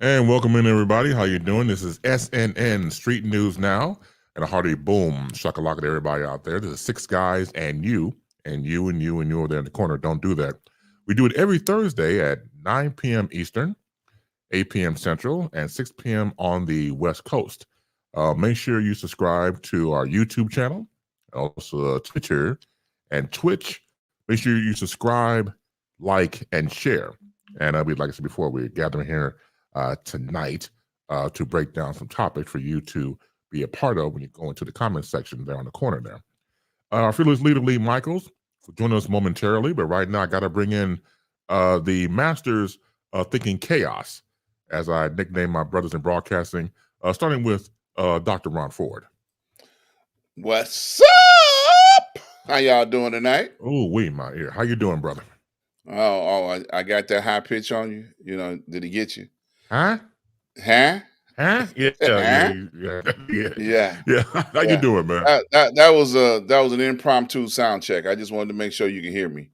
And welcome in, everybody. How you doing? This is SNN Street News Now, and a hearty boom shakalaka to everybody out there. This is six guys and you, and you, and you, and you over there in the corner. Don't do that. We do it every Thursday at 9 p.m. Eastern, 8 p.m. Central, and 6 p.m. on the West Coast. Make sure you subscribe to our YouTube channel, also Twitter and Twitch. Make sure you subscribe, like, and share. And we'd like I said before, we're gathering here tonight to break down some topics for you to be a part of when you go into the comments section there on the corner there. Our fearless leader, Lee Michaels, will join us momentarily, but right now I got to bring in the masters of thinking chaos, as I nickname my brothers in broadcasting, starting with Dr. Ron Ford. What's up? How y'all doing tonight? Oh, wait, my ear. How you doing, brother? I got that high pitch on you. You know, did he get you? Huh? Huh? Huh? Yeah. How you doing, man? That was an impromptu sound check. I just wanted to make sure you can hear me.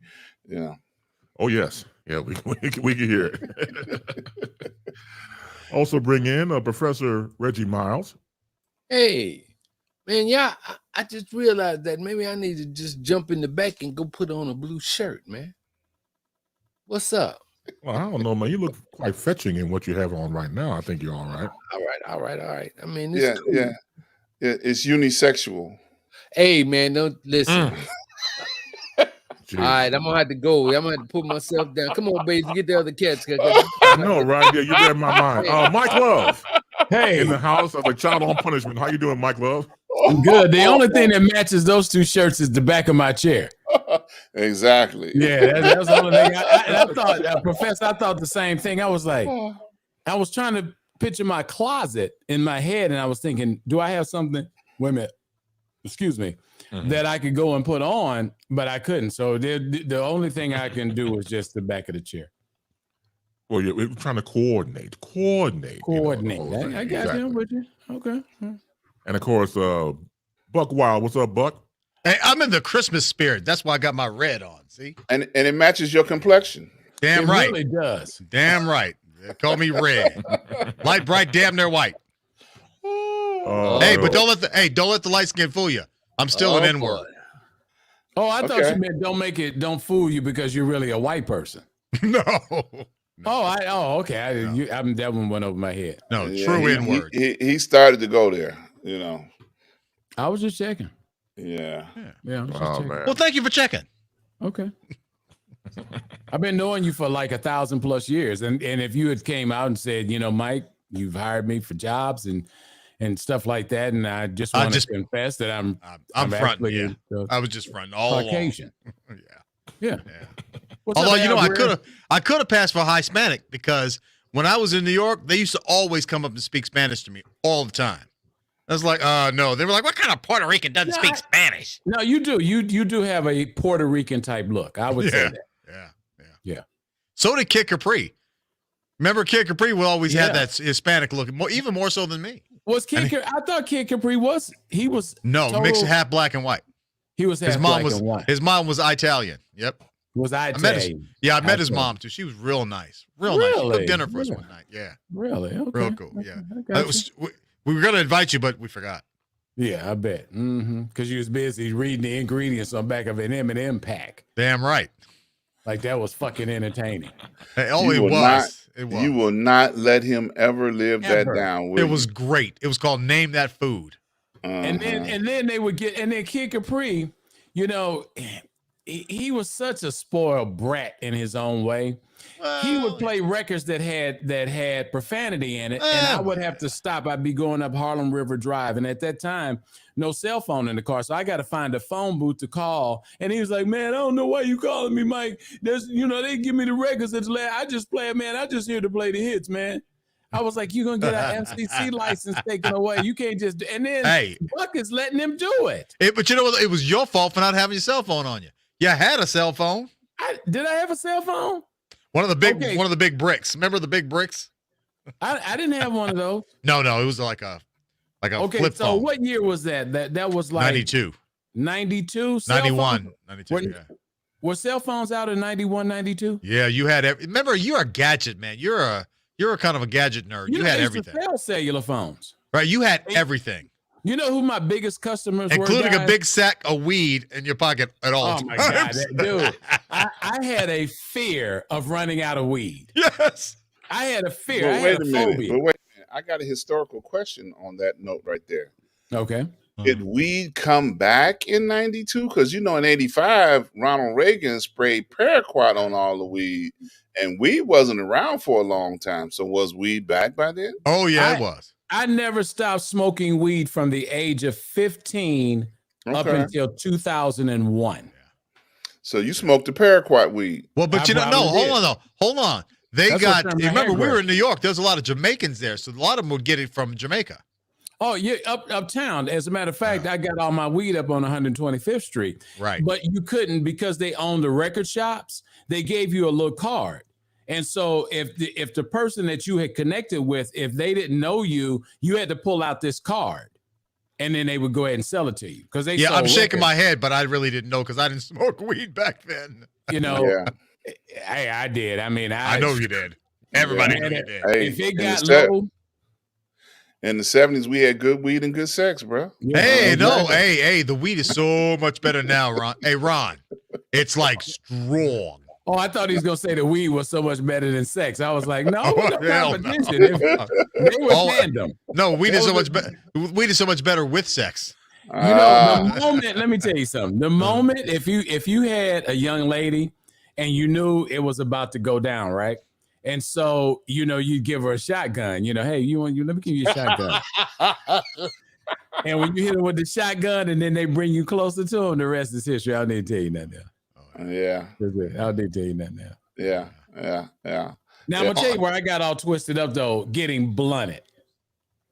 Yeah. Oh yes. Yeah, we can hear it. Also bring in Professor Reggie Miles. Hey, man, yeah, I just realized that maybe I need to just jump in the back and go put on a blue shirt, man. What's up? Well, I don't know, man. You look quite fetching in what you have on right now. I think you're all right. All right. I mean, yeah, cool. yeah. It's unisexual. Hey, man, don't listen. All right, I'm gonna have to go. I'm gonna have to put myself down. Come on, baby, get the other cats. I know, right? Yeah, you read my mind. Mike Love. Hey, in the house of a child on punishment. How you doing, Mike Love? I'm good. The only thing that matches those two shirts is the back of my chair. Exactly. Yeah, that's the only thing. I thought, Professor, I thought the same thing. I was like, I was trying to picture my closet in my head, and I was thinking, do I have something? Wait a minute. Excuse me. That I could go and put on, but I couldn't. So the only thing I can do is just the back of the chair. Well, we're trying to coordinate. I got you with you. Okay. And of course, Buck Wild. What's up, Buck? Hey, I'm in the Christmas spirit. That's why I got my red on. See, and it matches your complexion. Damn right. It really does. Damn right. They call me red, light bright, damn near white. Hey, but don't let the light skin fool you. I'm still an N-word. Oh, I thought you meant don't fool you because you're really a white person. No. Okay. That one went over my head. No, true N-word. He started to go there, you know. I was just checking. Yeah. I was just checking. Man. Well, thank you for checking. Okay. I've been knowing you for like 1,000+ years. And if you had came out and said, you know, Mike, you've hired me for jobs and stuff like that, and I just want to confess that I'm fronting. Yeah. I was just fronting all Caucasian. Yeah. Although I could have passed for Hispanic because when I was in New York, they used to always come up and speak Spanish to me all the time. I was like, no. They were like, what kind of Puerto Rican doesn't speak Spanish? No, you do. You do have a Puerto Rican type look. I would say that. Yeah. So did Kid Capri. Remember, Kid Capri always had that Hispanic look, even more so than me. Was Kid Capri? I thought Kid Capri was mixed half black and white. He was half black and white. His mom was Italian. Yep. Was Italian? I met his mom too. She was real nice. Nice. She cooked dinner for us one night. Yeah. Really? Okay. Real cool. Yeah. We were gonna invite you, but we forgot. Yeah, I bet. Because you was busy reading the ingredients on back of an M&M pack. Damn right. Like that was fucking entertaining. It was. You will not let him ever live that down. It was great. It was called Name That Food. And then they would get, and then Kid Capri, you know, he was such a spoiled brat in his own way. He would play records that had profanity in it, and I would have to stop. I'd be going up Harlem River Drive, and at that time, no cell phone in the car, so I got to find a phone booth to call. And he was like, "Man, I don't know why you calling me, Mike. They give me the records. I just play it, man. I just here to play the hits, man." I was like, "You're gonna get an MCC license taken away. You can't just." And then Buck is letting him do it. But you know what? It was your fault for not having your cell phone on you. You had a cell phone. Did I have a cell phone? One of the big bricks. Remember the big bricks? I didn't have one of those. No, it was like a flip phone. So what year was that? That was like 92. 92? 91. 92, Were cell phones out in 91, 92? Yeah, you had remember, you're a gadget man. You're You're a kind of a gadget nerd. You know, had they used to everything, sell cellular phones. right? You had everything, You know who my biggest customers were? including a guys? big sack of weed in your pocket at all Oh times. my God, dude! I had a fear of running out of weed. Yes. I had a fear. But I wait had a a minute. phobia. But wait a minute. I got a historical question on that note right there. Okay. Did weed come back in 92? Because, you know, in 85, Ronald Reagan sprayed paraquat on all the weed, and weed wasn't around for a long time. So was weed back by then? Oh yeah, it was. I never stopped smoking weed from the age of 15 up Okay. until 2001. So you smoked the paraquat weed. Well, but I you know, no, probably hold did. on though. Hold on. They That's what got. turned my Remember, hair we were gray. in New York. There's a lot of Jamaicans there, so a lot of them would get it from Jamaica. Oh, yeah, uptown. As a matter of fact, I got all my weed up on 125th Street. Right. But you couldn't because they owned the record shops. They gave you a little card. And so if the person that you had connected with, if they didn't know you, you had to pull out this card. And then they would go ahead and sell it to you. Because they Yeah, sold I'm shaking records. my head, but I really didn't know because I didn't smoke weed back then. You know, Yeah. hey, I did. I mean, I know you did. Everybody Yeah. knew you did. Hey, if it in the got se- low, in the 70s, we had good weed and good sex, bro. yeah, Hey, no, exactly. hey, the weed is so much better now, Ron. Hey, Ron, it's like strong. Oh, I thought he was gonna say the weed was so much better than sex. I was like, no, Oh, no hell no. competition. They were Oh, tandem. No, weed is That so was much better. Weed is so much better with sex. You know, Ah. the moment. Let me tell you something. The moment if you had a young lady and you knew it was about to go down, right? And so you know you give her a shotgun. You know, hey, let me give you a shotgun. And when you hit her with the shotgun, and then they bring you closer to them, the rest is history. I don't need to tell you nothing now. Yeah, I don't need to tell you nothing now. yeah. Now I'm Yeah. gonna tell you where I got all twisted up though, getting blunted.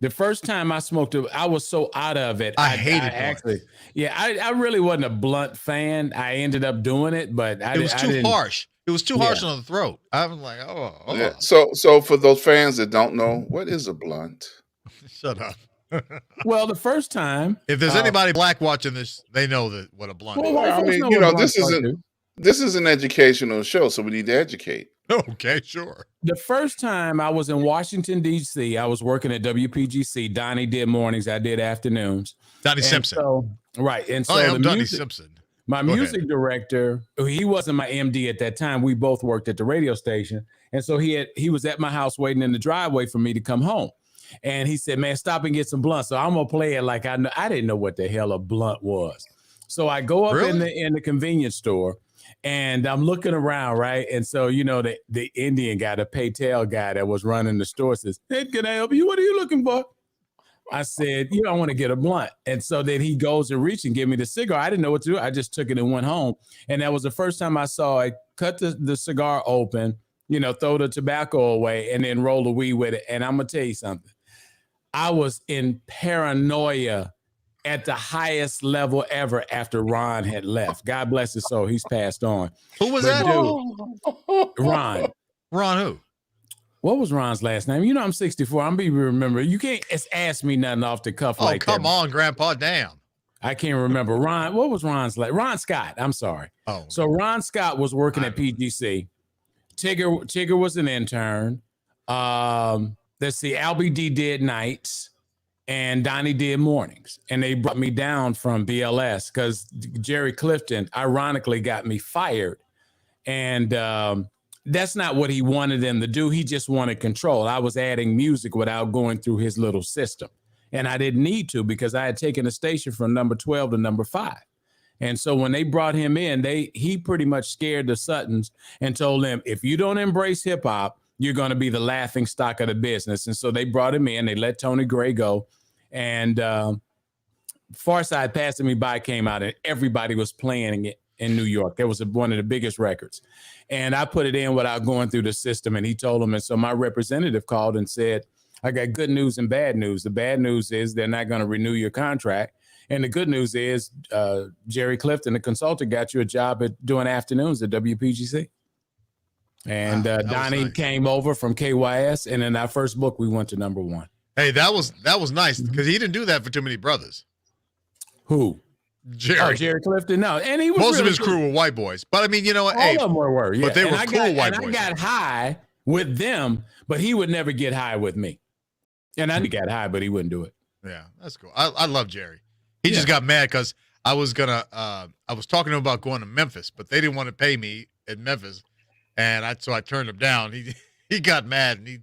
The first time I smoked it, I was so out of it. I hated blunts. actually. Yeah, I really wasn't a blunt fan. I ended up doing it, but It was too didn't. harsh. It was too harsh on the throat. I was like, oh. Yeah. So for those fans that don't know, what is a blunt? Shut up. Well, the first time, If there's anybody black watching this, they know what a blunt well, is. white I folks mean, know you what know, blunts this are, isn't- too. This is an educational show, so we need to educate. Okay, sure. The first time I was in Washington, D.C., I was working at WPGC. Donnie did mornings, I did afternoons. Donnie And Simpson. so, right. And so I am the Donnie music, Simpson. my Go music director, he wasn't my MD at that time. We both worked at the radio station. And so he was at my house waiting in the driveway for me to come home. And he said, man, stop and get some blunt. So I'm going to play it like I didn't know what the hell a blunt was. So I go up in the convenience store and I'm looking around, right? And so, you know, the Indian guy, the pay-tail guy that was running the store says, hey, can I help you? What are you looking for? I said, you know, I want to get a blunt. And so then he goes and reach and give me the cigar. I didn't know what to do. I just took it and went home. And that was the first time I saw it, cut the cigar open, you know, throw the tobacco away and then roll the weed with it. And I'm going to tell you something. I was in paranoia at the highest level ever after Ron had left. God bless his soul. He's passed on. Who was But that? dude, Ron. Ron who? What was Ron's last name? You know, I'm 64. I'm be remember. You can't ask me nothing off the cuff Oh, like that. come on, Grandpa. Damn. I can't remember. Ron, what was Ron's like? Ron Scott. I'm sorry. Oh. So Ron Scott was working at PGC. Tigger was an intern. Let's see, Albie D did nights and Donnie did mornings. And they brought me down from BLS because Jerry Clifton ironically got me fired. And that's not what he wanted them to do. He just wanted control. I was adding music without going through his little system. And I didn't need to because I had taken the station from number 12 to number 5. And so when they brought him in, he pretty much scared the Suttons and told them, if you don't embrace hip hop, you're going to be the laughing stock of the business. And so they brought him in. They let Tony Gray go. And Far Side Passing Me By came out and everybody was playing it in New York. That was one of the biggest records. And I put it in without going through the system. And he told them. And so my representative called and said, I got good news and bad news. The bad news is they're not going to renew your contract. And the good news is Jerry Clifton, the consultant, got you a job at doing afternoons at WPGC. And Donnie came over from KYS. And in our first book, we went to number 1. Hey, that was nice because he didn't do that for too many brothers. Who? Jerry. Oh, Jerry Clifton. No. And he was Most of really his good. crew were white boys. But I mean, you know what? All Hey, of them were, yeah. but they were cool white I boys. got high with them, but he would never get high with me. And I got high, but he wouldn't do it. Yeah, that's cool. I love Jerry. He just got mad because I was talking to him about going to Memphis, but they didn't want to pay me at Memphis, and so I turned him down. He got mad and he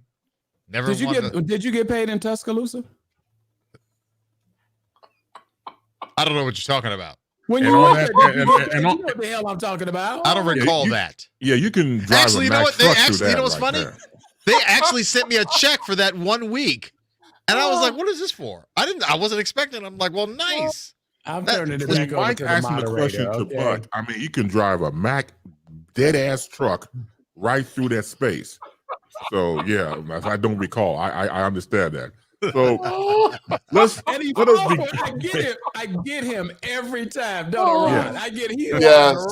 never Did you get paid in Tuscaloosa? I don't know what you're talking about. When you know what the hell I'm talking about. I don't recall that. Yeah, you can drive actually. You know what? You know what's funny? They actually sent me a check for that 1 week, and I was like, "What is this for?" I wasn't expecting. I'm like, "Well, nice." I'm turning it back over to the moderator. Question to Buck. I mean, you can drive a Mack dead ass truck right through that space. So yeah, I don't recall. I understand that. So I get him every time. Dr.Ron. I get him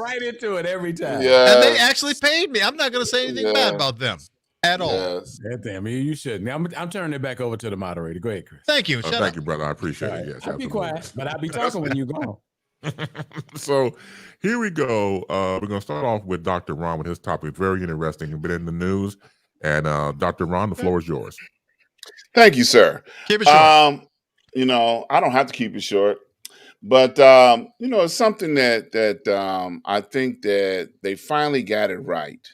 right into it every time. Yes. And they actually paid me. I'm not going to say anything bad about them at all. Yes. Damn, you shouldn't. I'm turning it back over to the moderator. Go ahead, Chris. Thank you. Thank you, brother. I appreciate it. Yes, I'll be quiet, but I'll be talking when you're gone. So here we go. We're going to start off with Dr. Ron with his topic. Very interesting. It's been in the news. And Dr. Ron, the floor is yours. Thank you, sir. Keep it short. I don't have to keep it short, but it's something that I think that they finally got it right.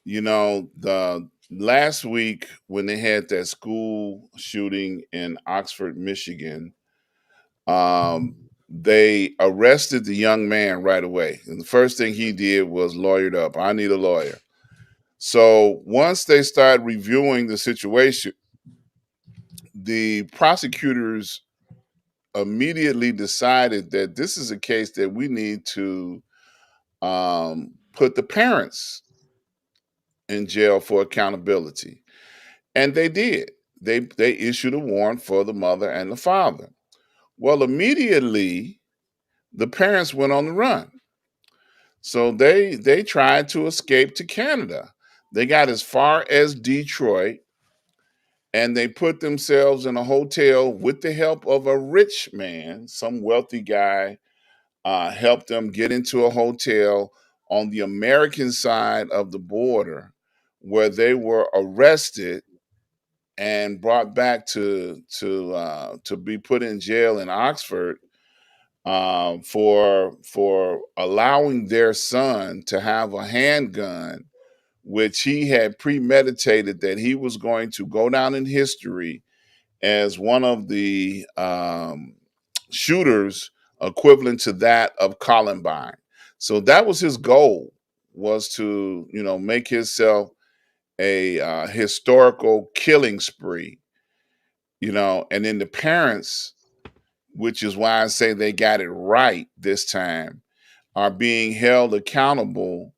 The last week when they had that school shooting in Oxford, Michigan, they arrested the young man right away. And the first thing he did was lawyered up. I need a lawyer. So once they started reviewing the situation, the prosecutors immediately decided that this is a case that we need to put the parents in jail for accountability. And they did. They issued a warrant for the mother and the father. Well, immediately, the parents went on the run. So they tried to escape to Canada. They got as far as Detroit, and they put themselves in a hotel with the help of a rich man. Some wealthy guy helped them get into a hotel on the American side of the border, where they were arrested and brought back to be put in jail in Oxford for allowing their son to have a handgun, which he had premeditated that he was going to go down in history as one of the shooters equivalent to that of Columbine. So that was his goal, was to make himself a historical killing spree. And then the parents, which is why I say they got it right this time, are being held accountable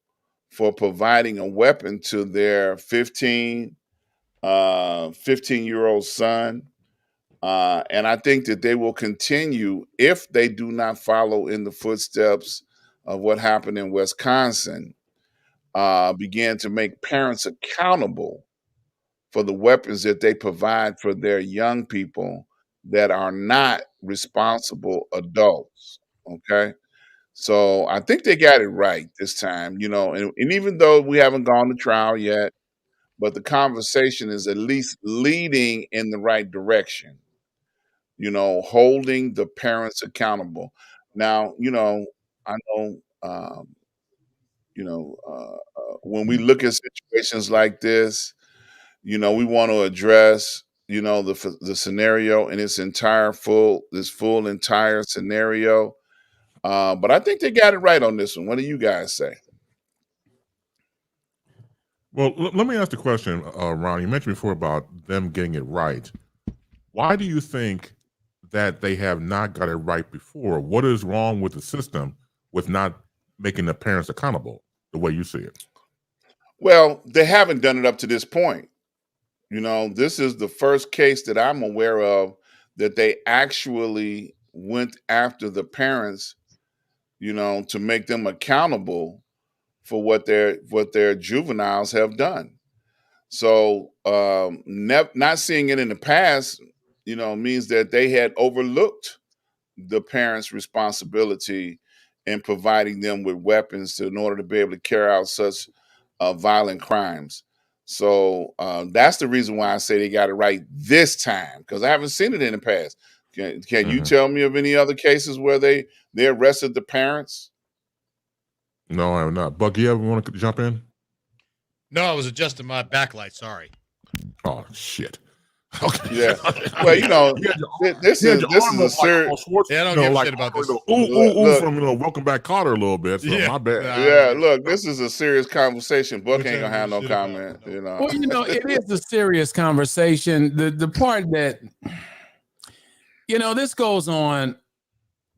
for providing a weapon to their 15-year-old son. And I think that they will continue, if they do not follow in the footsteps of what happened in Wisconsin, begin to make parents accountable for the weapons that they provide for their young people that are not responsible adults. Okay. So I think they got it right this time, and even though we haven't gone to trial yet, but the conversation is at least leading in the right direction, holding the parents accountable. Now, I know, when we look at situations like this, we want to address, the scenario in its entire scenario. But I think they got it right on this one. What do you guys say? Well, let me ask the question, Ron. You mentioned before about them getting it right. Why do you think that they have not got it right before? What is wrong with the system with not making the parents accountable the way you see it? Well, they haven't done it up to this point. This is the first case that I'm aware of that they actually went after the parents, to make them accountable for what their juveniles have done. So not seeing it in the past, means that they had overlooked the parents' responsibility in providing them with weapons in order to be able to carry out such violent crimes. So that's the reason why I say they got it right this time, because I haven't seen it in the past. Can you tell me of any other cases where they arrested the parents? No, I'm not. Buck, you ever want to jump in? No, I was adjusting my backlight. Sorry. Oh shit. Okay. Yeah. Well, this is a serious. Yeah, I don't give a shit about this. Look, from Welcome Back, Kotter a little bit. So Yeah. my bad. Yeah, look, this is a serious conversation. Buck ain't gonna have no comment. Well, it is a serious conversation. The part that this goes on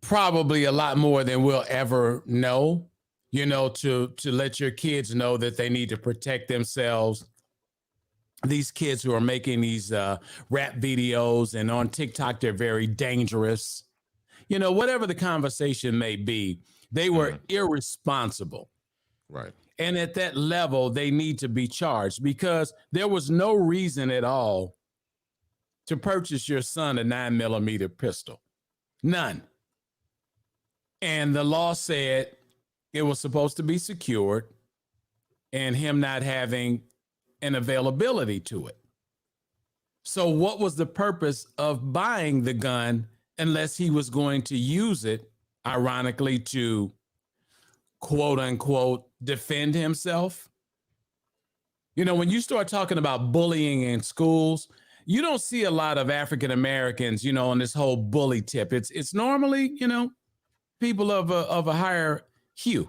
probably a lot more than we'll ever know. To let your kids know that they need to protect themselves. These kids who are making these rap videos and on TikTok, they're very dangerous. Whatever the conversation may be, they were irresponsible. Right. And at that level, they need to be charged because there was no reason at all to purchase your son a 9mm pistol. None. And the law said it was supposed to be secured and him not having an availability to it. So what was the purpose of buying the gun unless he was going to use it, ironically, to quote unquote defend himself? When you start talking about bullying in schools, you don't see a lot of African Americans, on this whole bully tip. It's normally, people of a higher hue.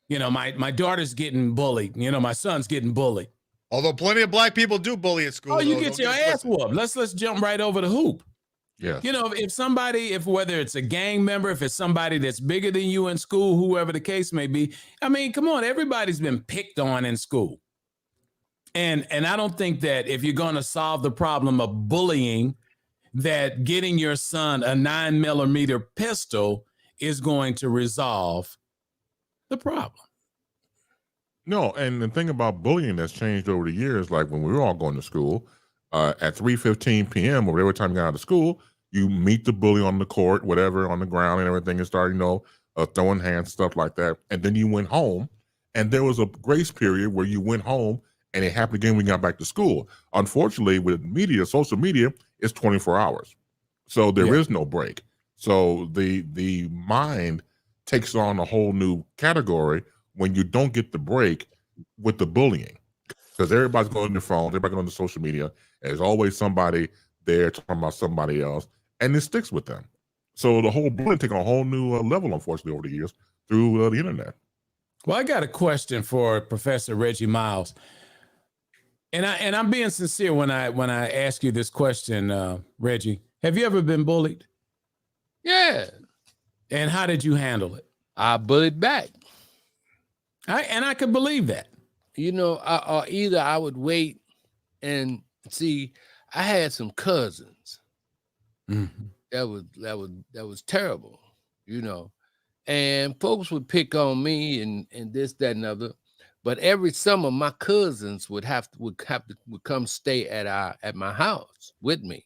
My daughter's getting bullied. My son's getting bullied. Although plenty of black people do bully at school. Oh, you get your ass whooped. Let's jump right over the hoop. Yeah. If whether it's a gang member, if it's somebody that's bigger than you in school, whoever the case may be, I mean, come on, everybody's been picked on in school. And I don't think that if you're going to solve the problem of bullying, that getting your son a 9mm pistol is going to resolve the problem. No, and the thing about bullying that's changed over the years, like when we were all going to school, at 3:15 p.m. or every time you got out of school, you meet the bully on the court, whatever, on the ground and everything, and start, throwing hands, stuff like that. And then you went home, and there was a grace period where you went home, and it happened again when you got back to school. Unfortunately, with media, social media, it's 24 hours. So there is no break. So the mind takes on a whole new category when you don't get the break with the bullying, because everybody's going on their phone, everybody's going on the social media, and there's always somebody there talking about somebody else, and it sticks with them. So the whole bullying taking a whole new level, unfortunately, over the years through the internet. Well, I got a question for Professor Reggie Miles, and I'm being sincere when I ask you this question, Reggie. Have you ever been bullied? Yeah. And how did you handle it? I bullied back. I could believe that. Either I would wait and see. I had some cousins. Mm-hmm. That was terrible, and folks would pick on me and this, that, and other. But every summer, my cousins would come stay at my house with me,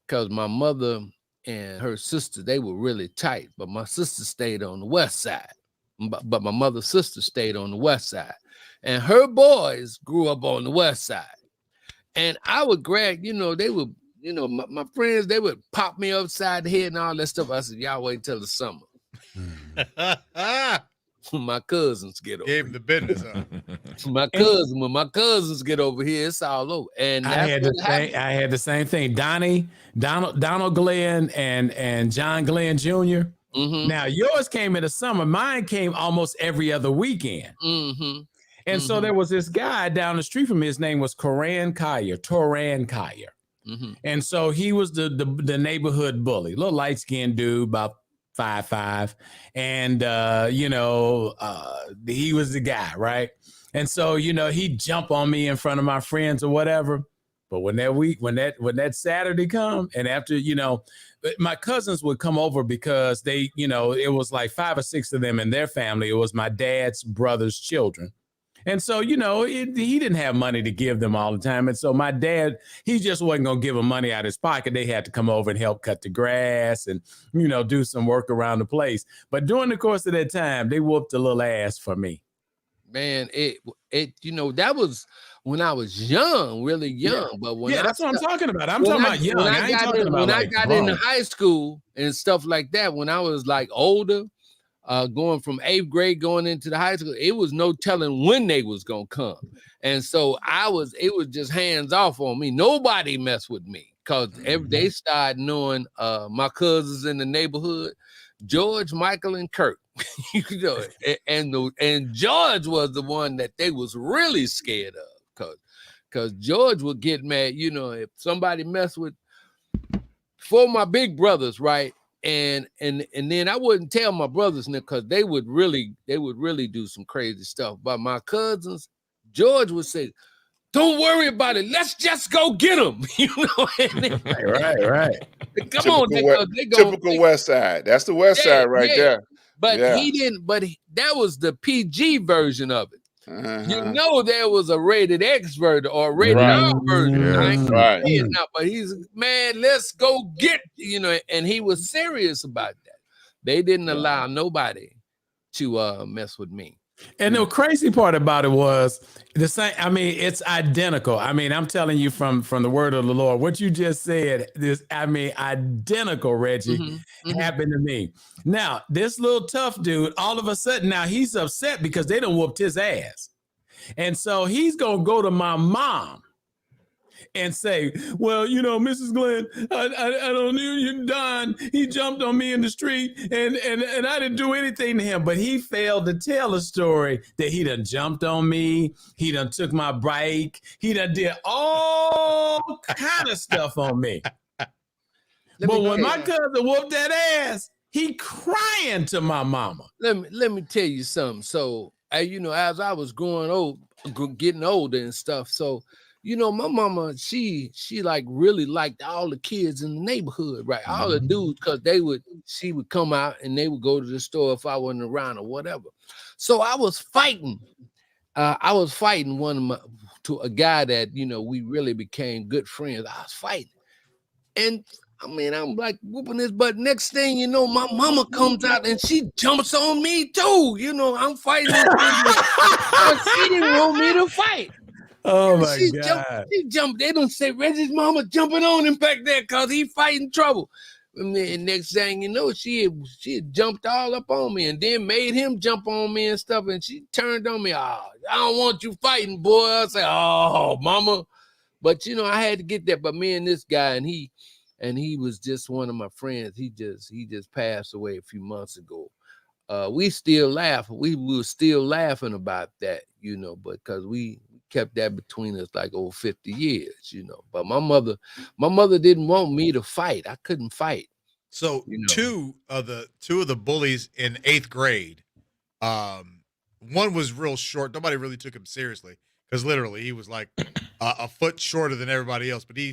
because my mother and her sister, they were really tight. But my sister stayed on the west side. But my mother's sister stayed on the west side, and her boys grew up on the west side. And I would grab, they would, my friends, they would pop me upside the head and all that stuff. I said, y'all wait until the summer. My cousins get over. Gave him the business, huh? When my cousins get over here, it's all over. And I had the same thing. Donald Glenn and John Glenn Jr. Mm-hmm. Now yours came in the summer. Mine came almost every other weekend. Mm-hmm. And so there was this guy down the street from me. His name was Toran Kyer. Mm-hmm. And so he was the neighborhood bully, little light-skinned dude, about 5'5", and he was the guy, right? And so he'd jump on me in front of my friends or whatever. But when that Saturday come, and after my cousins would come over because they it was like 5 or 6 of them in their family. It was my dad's brother's children. And so, he didn't have money to give them all the time. And so my dad, he just wasn't going to give them money out of his pocket. They had to come over and help cut the grass and, do some work around the place. But during the course of that time, they whooped a little ass for me. Man, it that was when I was young, really young. But when that's what I'm talking about. I'm talking about young. I ain't talking about when like I got grown. into high school and stuff like that, when I was like older, going from 8th grade going into the high school, it was no telling when they was gonna come. And so it was just hands off on me. Nobody messed with me because they started knowing my cousins in the neighborhood, George, Michael, and Kurt. You know, and George was the one that they was really scared of because George would get mad, you know, if somebody messed with for my big brothers, right? And then I wouldn't tell my brothers because they would really do some crazy stuff. But my cousins, George would say, "Don't worry about it. Let's just go get them." You know, right. Come on, typical West Side. That's the West Side right there. But he didn't. But that was the PG version of it. You know, there was a rated X version or a rated R version. Yeah. I ain't gonna say it now, but he's man. Let's go get, you know, and he was serious about that. They didn't allow nobody to mess with me. And the crazy part about it was the same. I mean, it's identical. I mean, I'm telling you from the word of the Lord, what you just said, identical, Reggie, happened to me. Now, this little tough dude, all of a sudden, now he's upset because they done whooped his ass. And so he's going to go to my mom and say, "Well, you know, Mrs. Glenn, I don't know, you Don, he jumped on me in the street and I didn't do anything to him." But he failed to tell a story that he done jumped on me. He done took my bike. He done did all kind of stuff on me. But when my cousin whooped that ass, he crying to my mama. Let me tell you something. So, you know, as I was getting older and stuff, so you know, my mama, she like really liked all the kids in the neighborhood, right? All the dudes, because she would come out and they would go to the store if I wasn't around or whatever. So I was fighting. To a guy that, you know, we really became good friends. I was fighting. And I mean, I'm like whooping this, but next thing you know, my mama comes out and she jumps on me too. You know, I'm fighting. But she didn't want me to fight. Oh my God. She jumped. They don't say Reggie's mama jumping on him back there because he fighting trouble. And then next thing you know, she had jumped all up on me and then made him jump on me and stuff. And she turned on me. "Oh, I don't want you fighting, boy." I say, "Oh, mama." But you know, I had to get that. But me and this guy, and he was just one of my friends. He just passed away a few months ago. We still laugh. We were still laughing about that, you know, because we kept that between us like over 50 years, you know. But my mother didn't want me to fight. I couldn't fight. So you know? two of the bullies in 8th grade, one was real short. Nobody really took him seriously because literally he was like a foot shorter than everybody else. But he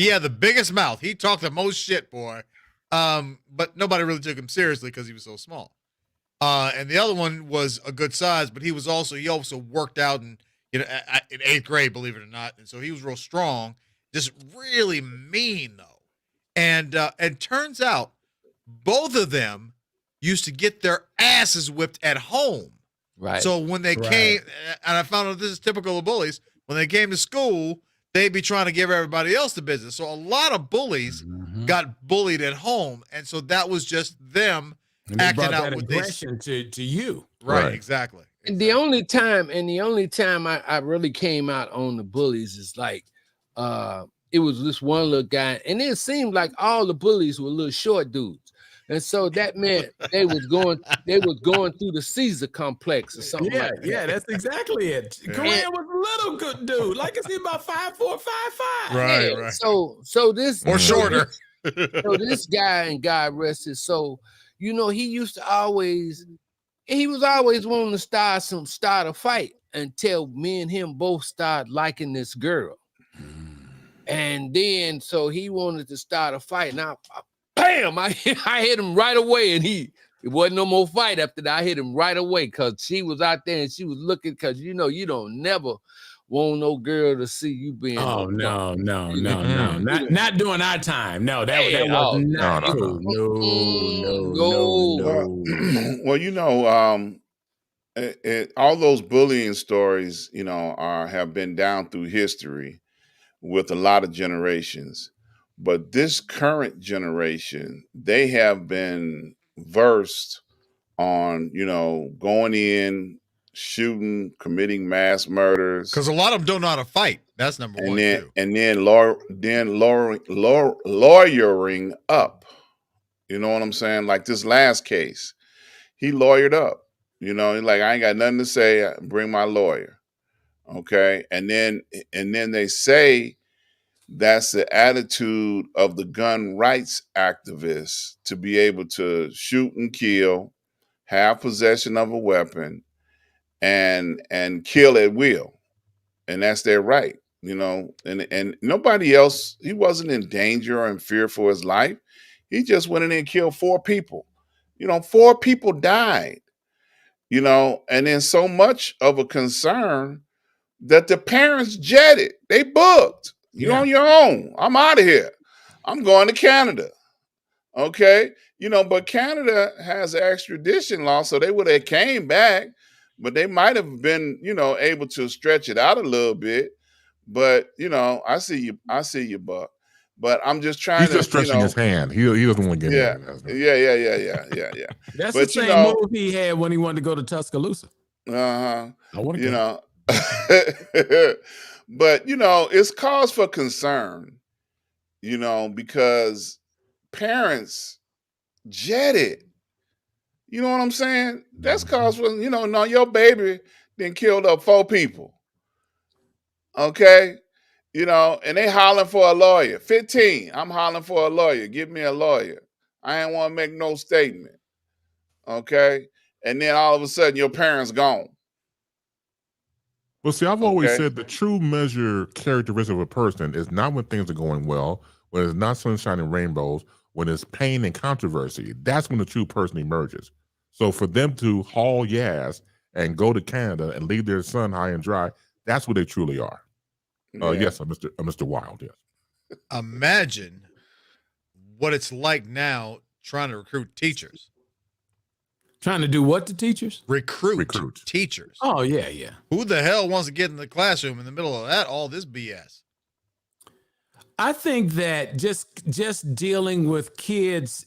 had the biggest mouth. He talked the most shit, boy. But nobody really took him seriously because he was so small. And the other one was a good size, but he also worked out in 8th grade, believe it or not. And so he was real strong, just really mean though. And turns out both of them used to get their asses whipped at home. Right. So when they came, and I found out this is typical of bullies, when they came to school, they'd be trying to give everybody else the business. So a lot of bullies got bullied at home. And so that was just them acting out with aggression to you. Right, exactly. And the only time I really came out on the bullies is like it was this one little guy, and it seemed like all the bullies were little short dudes. And so that meant they was going through the Caesar complex or something like that. Yeah, that's exactly it. Kareem was a little good dude. Like I said, about 5'4", 5'5". Right. So this or shorter. So this guy, and God rest his soul, you know, he was always wanting to start a fight until me and him both started liking this girl. And then so he wanted to start a fight. Now, bam, I hit him right away, and it wasn't no more fight after that. I hit him right away because she was out there and she was looking, because you know you don't never want no girl to see you being. Oh no, not during our time. No, that was not true. No. Well, you know, all those bullying stories, have been down through history with a lot of generations. But this current generation, they have been versed on, going in, shooting, committing mass murders, Because a lot of them don't know how to fight. That's number one, too. and then lawyering up. You know what I'm saying? Like this last case, he lawyered up. He's like, I ain't got nothing to say. Bring my lawyer. Okay. And then they say that's the attitude of the gun rights activists, to be able to shoot and kill, have possession of a weapon, and kill at will. And that's their right, and nobody else. He wasn't in danger or in fear for his life. He just went in and killed 4 people. 4 people died, and then so much of a concern that the parents jetted. They booked. You on your own. I'm out of here. I'm going to Canada. Okay. But Canada has an extradition law, so they would have came back, but they might have been, able to stretch it out a little bit. But, I see you, Buck. But I'm just trying He's just stretching his hand. He doesn't want to get yeah, in. yeah. That's But, the same move he had when he wanted to go to Tuscaloosa. I want to go. But it's cause for concern, because parents jetted. You know what I'm saying? That's cause for, no, your baby then killed up 4 people. Okay. And they hollering for a lawyer. 15. I'm hollering for a lawyer. Give me a lawyer. I ain't want to make no statement. Okay. And then all of a sudden your parents gone. Well, see, I've always said the true measure characteristic of a person is not when things are going well, when it's not sunshine and rainbows, when it's pain and controversy. That's when the true person emerges. So for them to haul ass and go to Canada and leave their son high and dry, that's what they truly are. Yes, Mr. Wild, yes. Imagine what it's like now trying to recruit teachers. Trying to do what to teachers? Recruit teachers. Oh, yeah. Who the hell wants to get in the classroom in the middle of all this BS? I think that just dealing with kids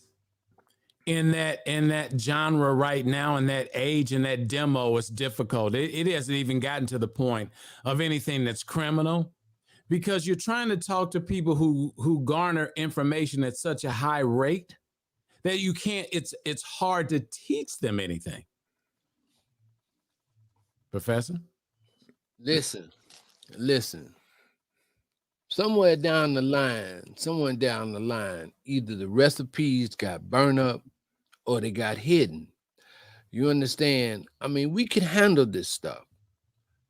in that genre right now, in that age, in that demo, is difficult. It hasn't even gotten to the point of anything that's criminal, because you're trying to talk to people who garner information at such a high rate that you can't, it's hard to teach them anything. Professor? Listen. Somewhere down the line, either the recipes got burned up or they got hidden. You understand? I mean, we can handle this stuff.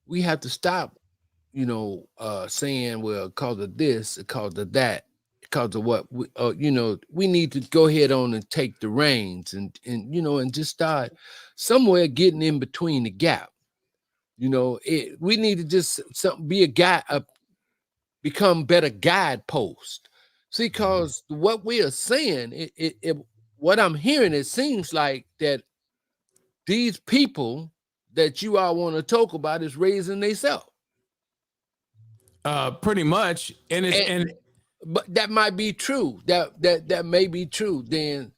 We have to stop, saying, well, because of this, because of that, because of what, we need to go ahead on and take the reins and just start somewhere getting in between the gap. We need to just be a guy, become better guidepost. See, because what we are saying, what I'm hearing, it seems like that these people that you all want to talk about is raising themselves. Pretty much, but that might be true. That may be true. Then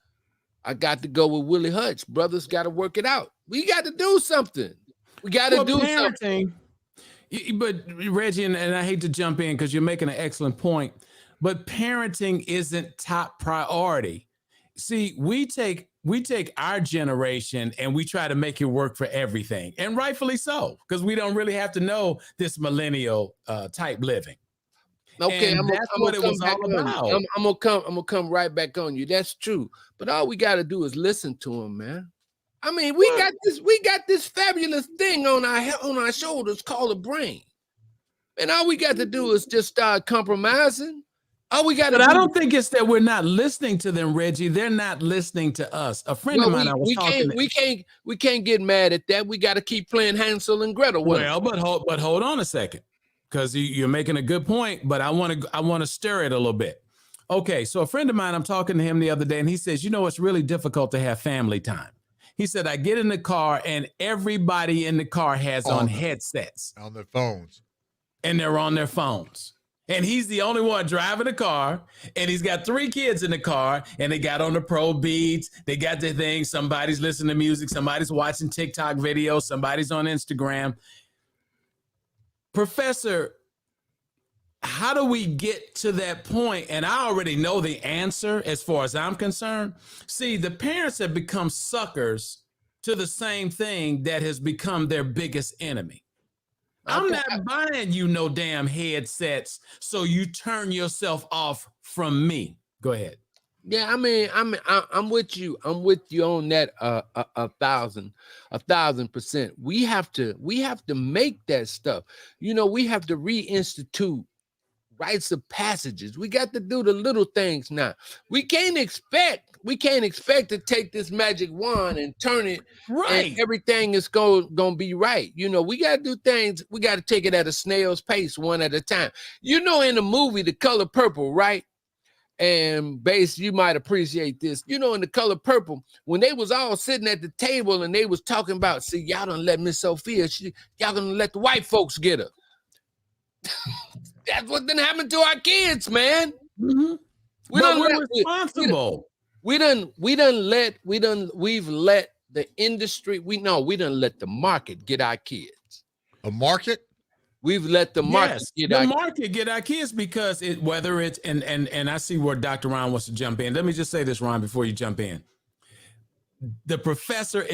I got to go with Willie Hutch. Brothers got to work it out. We got to do something. We got to do something. But Reggie, and I hate to jump in because you're making an excellent point, but parenting isn't top priority. See, we take our generation and we try to make it work for everything, and rightfully so, because we don't really have to know this millennial type living. Okay, and that's what it was all about. I'm gonna come right back on you. That's true, but all we got to do is listen to them, man. I mean, we got this fabulous thing on our shoulders called a brain, and all we got to do is just start compromising. All we got to. But I don't think it's that we're not listening to them, Reggie. They're not listening to us. A friend of mine, we can't get mad at that. We got to keep playing Hansel and Gretel. Well, but hold on a second, because you're making a good point. But I want to stir it a little bit. Okay, so a friend of mine, I'm talking to him the other day, and he says, it's really difficult to have family time. He said, I get in the car and everybody in the car has on headsets. On their phones. And they're on their phones. And he's the only one driving the car. And he's got 3 kids in the car. And they got on the Pro Beats. They got their thing. Somebody's listening to music. Somebody's watching TikTok videos. Somebody's on Instagram. Professor, how do we get to that point? And I already know the answer as far as I'm concerned. See, the parents have become suckers to the same thing that has become their biggest enemy. I'm not buying you no damn headsets so you turn yourself off from me. Go ahead. Yeah, I mean, I'm with you. I'm with you on that 1,000%. We have to make that stuff. You know, we have to reinstitute rites of passages. We got to do the little things now. We can't expect to take this magic wand and turn it right. And everything is gonna be right. You know, we got to do things. We got to take it at a snail's pace, one at a time. You know, in the movie The Color Purple, right? And Base, you might appreciate this. You know, in The Color Purple, when they was all sitting at the table and they was talking about, see, y'all done let Miss Sophia, y'all gonna let the white folks get her. That's what done happened to our kids, man. Mm-hmm. We're responsible. We've let the industry, we done let the market get our kids. A market? We've let the market get our kids because whether it's and I see where Dr. Ron wants to jump in. Let me just say this, Ron, before you jump in. The professor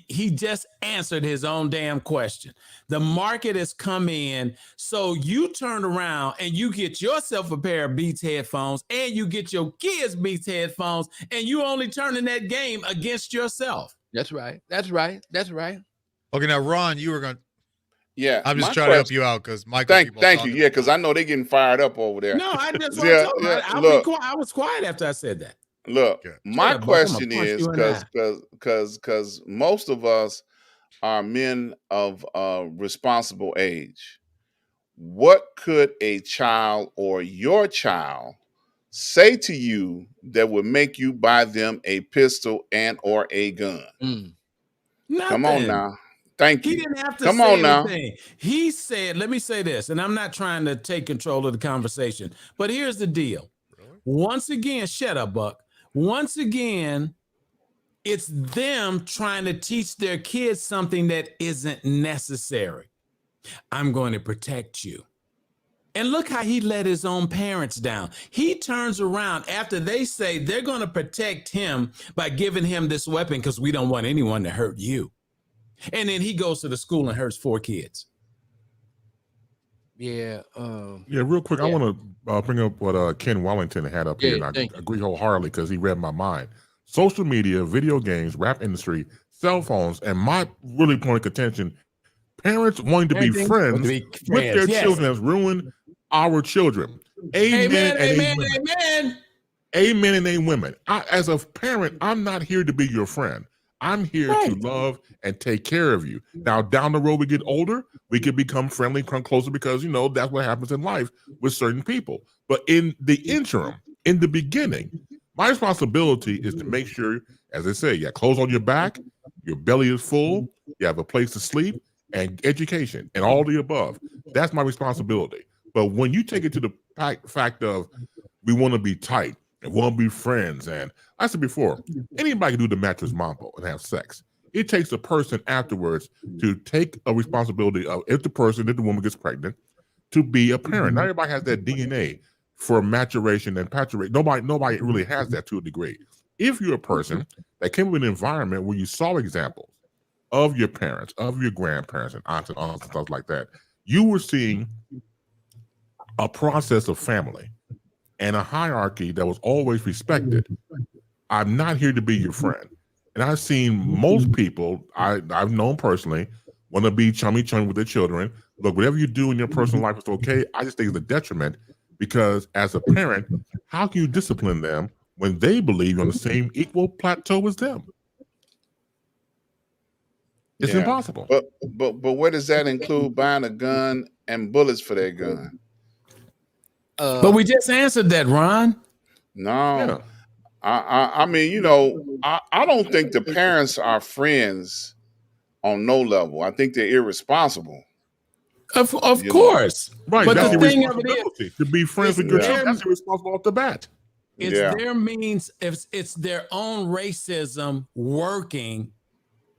he just answered his own damn question. The market has come in, so you turn around and you get yourself a pair of Beats headphones and you get your kids Beats headphones and you only turning that game against yourself. That's right. Okay, now Ron, you were going to. Yeah, I'm just trying to help you out because Michael. Thank you. Yeah, because I know they're getting fired up over there. No, I just I was quiet after I said that. Look, my question is because most of us are men of responsible age. What could a child or your child say to you that would make you buy them a pistol and or a gun? Come on now. Thank you. He didn't have to say anything. He said, let me say this, and I'm not trying to take control of the conversation, but here's the deal. Really? Once again, shut up, Buck. Once again, it's them trying to teach their kids something that isn't necessary. I'm going to protect you. And look how he let his own parents down. He turns around after they say they're going to protect him by giving him this weapon because we don't want anyone to hurt you. And then he goes to the school and hurts 4 kids. Yeah. Real quick, I want to bring up what Ken Wellington had up here, and I agree wholeheartedly because he read my mind. Social media, video games, rap industry, cell phones, and my really point of contention, parents wanting to be friends with their children has ruined our children. Amen and amen. As a parent, I'm not here to be your friend. I'm here to love and take care of you. Now, down the road, we get older, we can become friendly, come closer because, that's what happens in life with certain people. But in the interim, in the beginning, my responsibility is to make sure, as I say, you got clothes on your back, your belly is full, you have a place to sleep, and education, and all the above. That's my responsibility. But when you take it to the fact of we want to be tight, and want to be friends. And I said before, anybody can do the mattress mambo and have sex. It takes a person afterwards to take a responsibility of if the woman gets pregnant, to be a parent. Not everybody has that DNA for maturation and paturation. Nobody really has that to a degree. If you're a person that came from an environment where you saw examples of your parents, of your grandparents and aunts and uncles and stuff like that, you were seeing a process of family and a hierarchy that was always respected. I'm not here to be your friend. And I've seen most people I've known personally want to be chummy with their children. Look, whatever you do in your personal life is okay. I just think it's a detriment because as a parent, how can you discipline them when they believe you're on the same equal plateau as them? It's impossible. But where does that include buying a gun and bullets for their gun? But we just answered that, Ron. No. I mean, I don't think the parents are friends on no level. I think they're irresponsible. Of You know. course. Right, But that's the your thing of it is, responsibility to be friends with it's your Yeah. children. their That's irresponsible off the bat. it's Yeah. their means, if it's their own racism working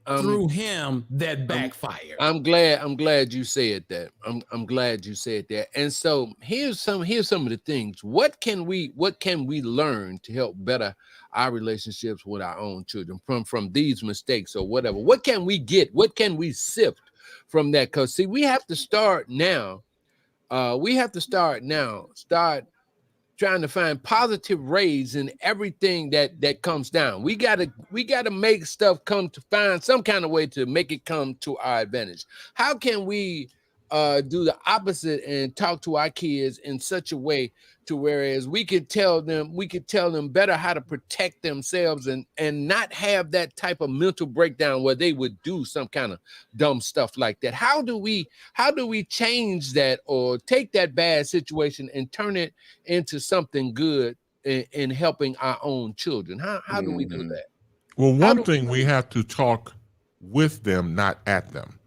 through him that backfired. I'm glad you said that. I'm glad you said that. And so here's some of the things. What can we learn to help better our relationships with our own children from these mistakes or whatever? What can we get? What can we sift from that? Because see, we have to start now. Start trying to find positive rays in everything that comes down. We gotta make stuff come to find some kind of way to make it come to our advantage. How can we do the opposite and talk to our kids in such a way to whereas we could tell them better how to protect themselves and not have that type of mental breakdown where they would do some kind of dumb stuff like that? How do we change that or take that bad situation and turn it into something good in helping our own children? How do we do that? Well, one thing we have to talk with them, not at them.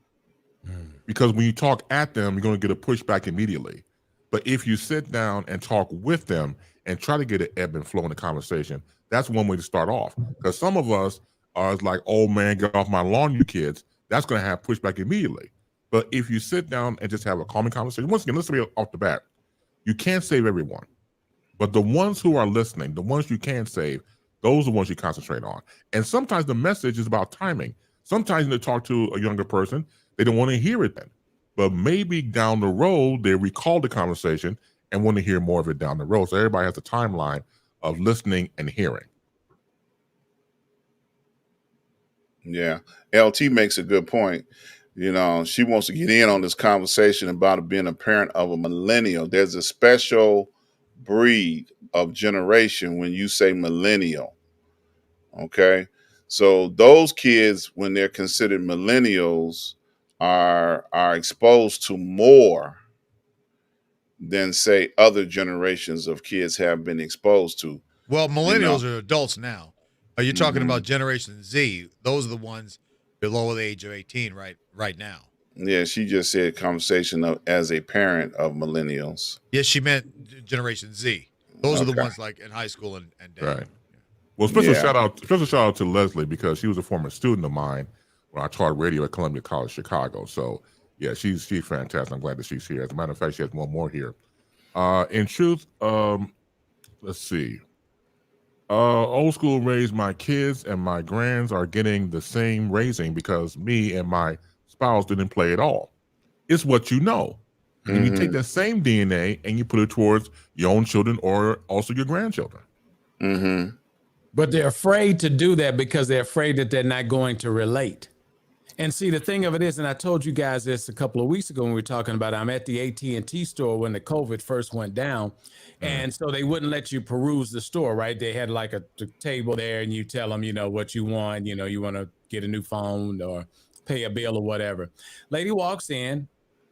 Because when you talk at them, you're going to get a pushback immediately. But if you sit down and talk with them and try to get an ebb and flow in the conversation, that's one way to start off. Because some of us are like, oh man, get off my lawn, you kids. That's going to have pushback immediately. But if you sit down and just have a calming conversation, once again, let's be off the bat. You can't save everyone. But the ones who are listening, the ones you can save, those are the ones you concentrate on. And sometimes the message is about timing. Sometimes you talk to a younger person, they don't want to hear it then. But maybe down the road, they recall the conversation and want to hear more of it down the road. So everybody has a timeline of listening and hearing. Yeah. LT makes a good point. She wants to get in on this conversation about being a parent of a millennial. There's a special breed of generation when you say millennial. Okay. So those kids, when they're considered millennials, are exposed to more than say other generations of kids have been exposed to. Well, millennials are adults now. Are you talking about Generation Z? Those are the ones below the age of 18 right now. Yeah, she just said conversation as a parent of millennials. Yes, she meant Generation Z. Those are the ones like in high school and down. Right. Well, special shout out to Leslie because she was a former student of mine when I taught radio at Columbia College, Chicago. So yeah, she's fantastic. I'm glad that she's here. As a matter of fact, she has one more here. In truth, let's see. Old school raised my kids and my grands are getting the same raising because me and my spouse didn't play at all. It's what you know. And you take that same DNA and you put it towards your own children or also your grandchildren. But they're afraid to do that because they're afraid that they're not going to relate. And see, the thing of it is, and I told you guys this a couple of weeks ago when we were talking about, I'm at the AT&T store when the COVID first went down. And so they wouldn't let you peruse the store, right? They had like a table there and you tell them, what you want, you want to get a new phone or pay a bill or whatever. Lady walks in,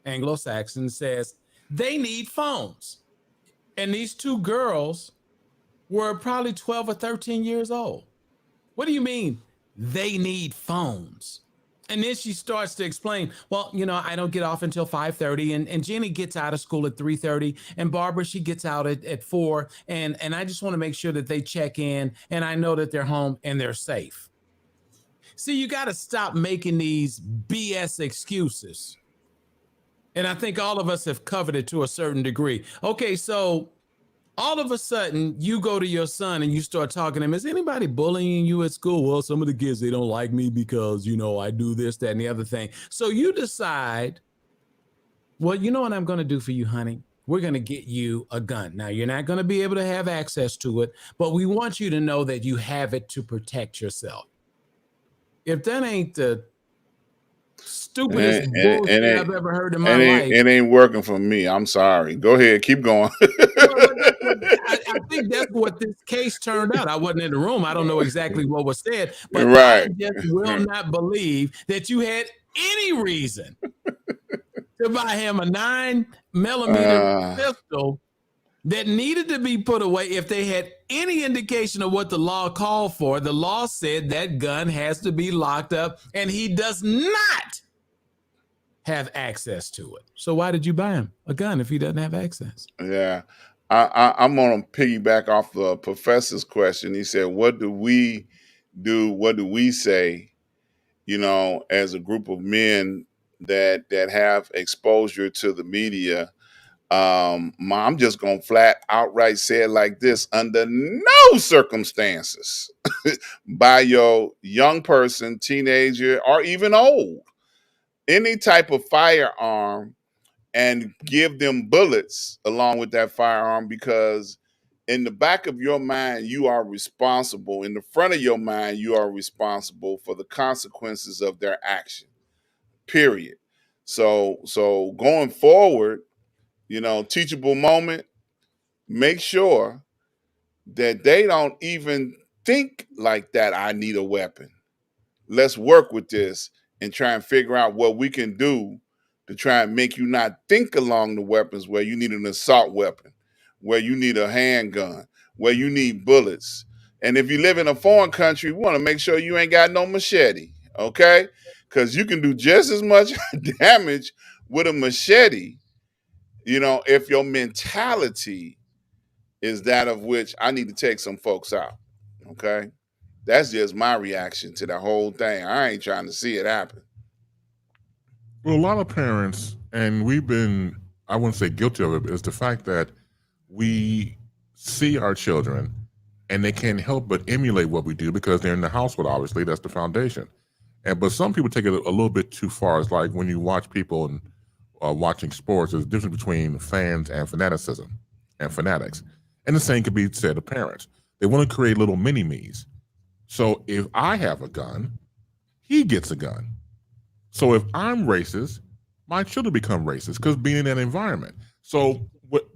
Anglo-Saxon, says, they need phones. And these two girls were probably 12 or 13 years old. What do you mean they need phones? And then she starts to explain, well, I don't get off until 5:30 and Jenny gets out of school at 3:30 and Barbara, she gets out at 4. And I just want to make sure that they check in and I know that they're home and they're safe. See, you got to stop making these BS excuses. And I think all of us have covered it to a certain degree. Okay, so all of a sudden, you go to your son and you start talking to him. Is anybody bullying you at school? Well, some of the kids, they don't like me because, I do this, that, and the other thing. So you decide, well, you know what I'm going to do for you, honey? We're going to get you a gun. Now, you're not going to be able to have access to it, but we want you to know that you have it to protect yourself. If that ain't the stupidest bullshit I've ever heard in my life. It ain't working for me. I'm sorry. Go ahead. Keep going. I think that's what this case turned out. I wasn't in the room. I don't know exactly what was said, but I just will not believe that you had any reason to buy him a 9mm pistol that needed to be put away. If they had any indication of what the law called for, the law said that gun has to be locked up, and he does not have access to it. So why did you buy him a gun if he doesn't have access? Yeah. I'm going to piggyback off the professor's question. He said, what do we do? What do we say, as a group of men that have exposure to the media? I'm just going to flat outright say it like this: under no circumstances by your young person, teenager, or even old, any type of firearm, and give them bullets along with that firearm, because in the back of your mind, you are responsible. In the front of your mind, you are responsible for the consequences of their action, period. So going forward, teachable moment, make sure that they don't even think like that. I need a weapon. Let's work with this and try and figure out what we can do to try and make you not think along the weapons where you need an assault weapon, where you need a handgun, where you need bullets. And if you live in a foreign country, we want to make sure you ain't got no machete, okay? Because you can do just as much damage with a machete, if your mentality is that of which I need to take some folks out, okay? That's just my reaction to the whole thing. I ain't trying to see it happen. Well, a lot of parents, and we've been, I wouldn't say guilty of it, is the fact that we see our children and they can't help but emulate what we do because they're in the household, obviously. That's the foundation. But some people take it a little bit too far. It's like when you watch people and watching sports, there's a difference between fans and fanaticism and fanatics. And the same could be said of parents. They want to create little mini-me's. So if I have a gun, he gets a gun. So if I'm racist, my children become racist because being in that environment. So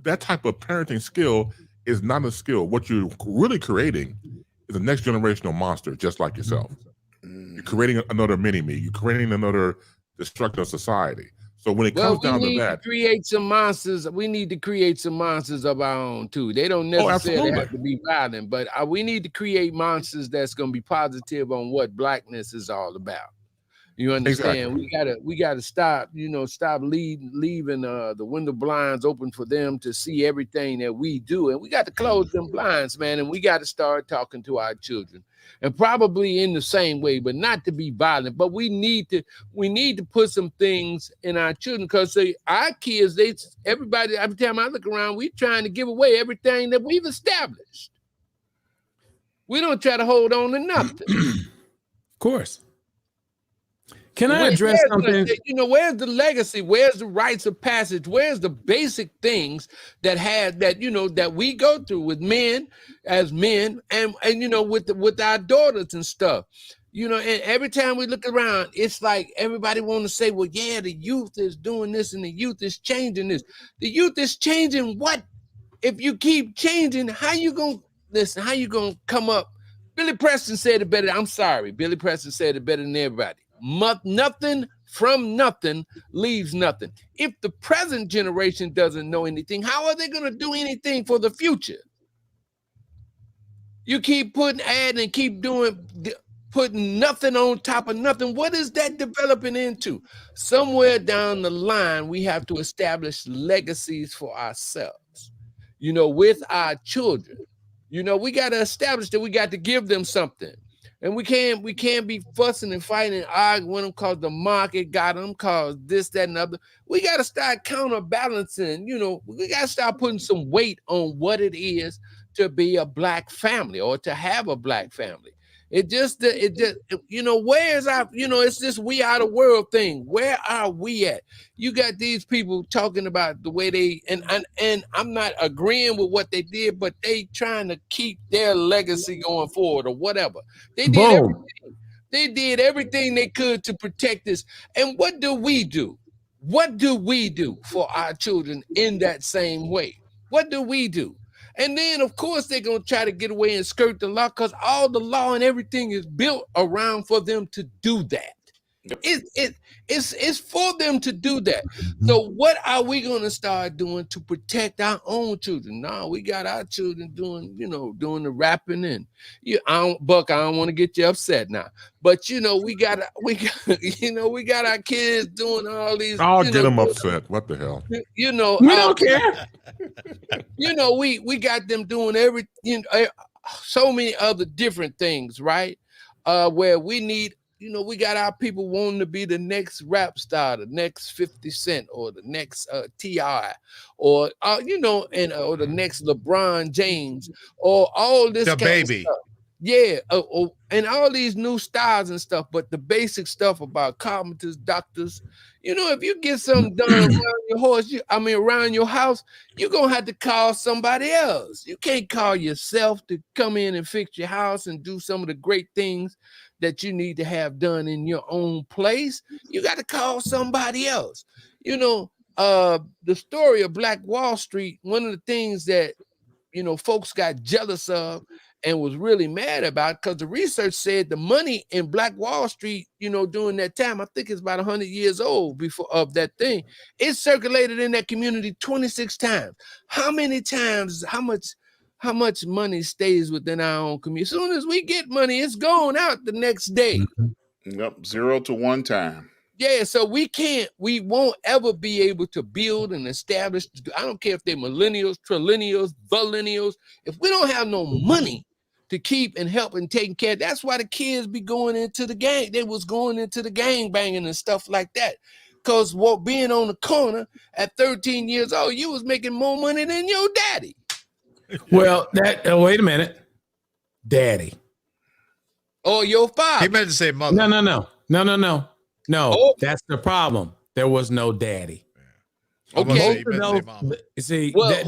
that type of parenting skill is not a skill. What you're really creating is a next generational monster, just like yourself. You're creating another mini-me. You're creating another destructive society. So when it comes down to that, create some monsters. We need to create some monsters of our own too. They don't necessarily have to be violent, but we need to create monsters that's going to be positive on what blackness is all about. You understand? Exactly. We gotta stop. Stop leaving the window blinds open for them to see everything that we do, and we got to close them blinds, man. And we got to start talking to our children, and probably in the same way, but not to be violent. But we need to put some things in our children, because our kids, everybody. Every time I look around, we trying to give away everything that we've established. We don't try to hold on to nothing. Of course. Can I address something? Where's the legacy? Where's the rites of passage? Where's the basic things that we go through with men as men, and with our daughters and stuff? And every time we look around, it's like everybody want to say, well, yeah, the youth is doing this and the youth is changing this. The youth is changing what? If you keep changing, how you gonna come up? Billy Preston said it better. I'm sorry. Billy Preston said it better than everybody. Nothing from nothing leaves nothing. If the present generation doesn't know anything, how are they going to do anything for the future? You keep putting and keep putting nothing on top of nothing. What is that developing into? Somewhere down the line, we have to establish legacies for ourselves, with our children. We got to establish that we got to give them something. And we can't be fussing and fighting and arguing with them because the market got them, because this, that, and other. We got to start counterbalancing. We got to start putting some weight on what it is to be a black family or to have a black family. Where's our, it's this we are the world thing. Where are we at? You got these people talking about the way they, and I'm not agreeing with what they did, but they trying to keep their legacy going forward or whatever. They did everything. They did everything they could to protect this. And what do we do? What do we do for our children in that same way? What do we do? And then, of course, they're going to try to get away and skirt the law, because all the law and everything is built around for them to do that. It's for them to do that. So what are we going to start doing to protect our own children? No, we got our children doing the rapping, and Buck, I don't want to get you upset now, but we got we got our kids doing all these. I'll get them upset. What the hell? We don't care. We got them doing so many other different things, right? Where we need. We got our people wanting to be the next rap star, the next 50 Cent, or the next T.I., or or the next LeBron James, or all this the kind baby. of stuff. Yeah, and all these new styles and stuff, but the basic stuff about carpenters, doctors, if you get something done around your house, you're gonna have to call somebody else. You can't call yourself to come in and fix your house and do some of the great things that you need to have done in your own place. You got to call somebody else. The story of Black Wall Street, one of the things that folks got jealous of and was really mad about, because the research said the money in Black Wall Street, during that time, I think it's about 100 years old before of that thing, it circulated in that community 26 times. How many times, how much money stays within our own community? As soon as we get money, it's going out the next day. Yep, 0 to 1 time. Yeah, so we won't ever be able to build and establish. I don't care if they're millennials, trillennials, millennials. If we don't have no money to keep and help and taking care, that's why the kids be going into the gang. They was going into the gang banging and stuff like that. Because being on the corner at 13 years old, you was making more money than your daddy. Well, wait a minute, daddy. Or your father. He meant to say mother. No. Oh. That's the problem. There was no daddy. Okay. See, whatever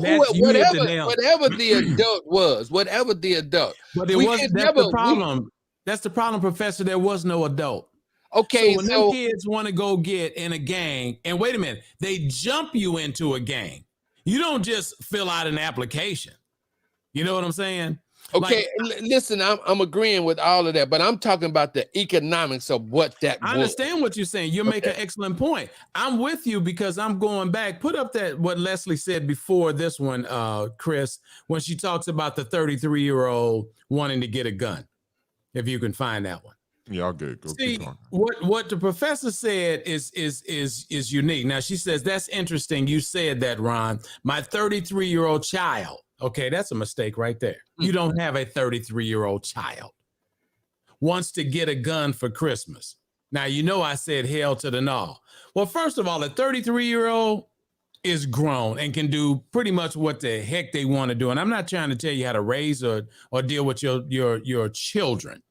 the adult was, whatever the adult. But that's the problem. That's the problem, Professor. There was no adult. Okay, so when them kids want to go get in a gang, and wait a minute, they jump you into a gang. You don't just fill out an application. You know what I'm saying? Okay, listen, I'm agreeing with all of that, but I'm talking about the economics of what that was. I understand what you're saying. You make an excellent point. I'm with you because I'm going back. Put up what Leslie said before this one, Chris, when she talks about the 33-year-old wanting to get a gun, if you can find that one. Yeah, I'll get it. Go See, what the professor said is unique. Now, she says, that's interesting. You said that, Ron. My 33-year-old child. Okay, that's a mistake right there. You don't have a 33-year-old child. Wants to get a gun for Christmas. Now, I said hell to the no. Well, first of all, a 33-year-old is grown and can do pretty much what the heck they want to do. And I'm not trying to tell you how to raise or deal with your children.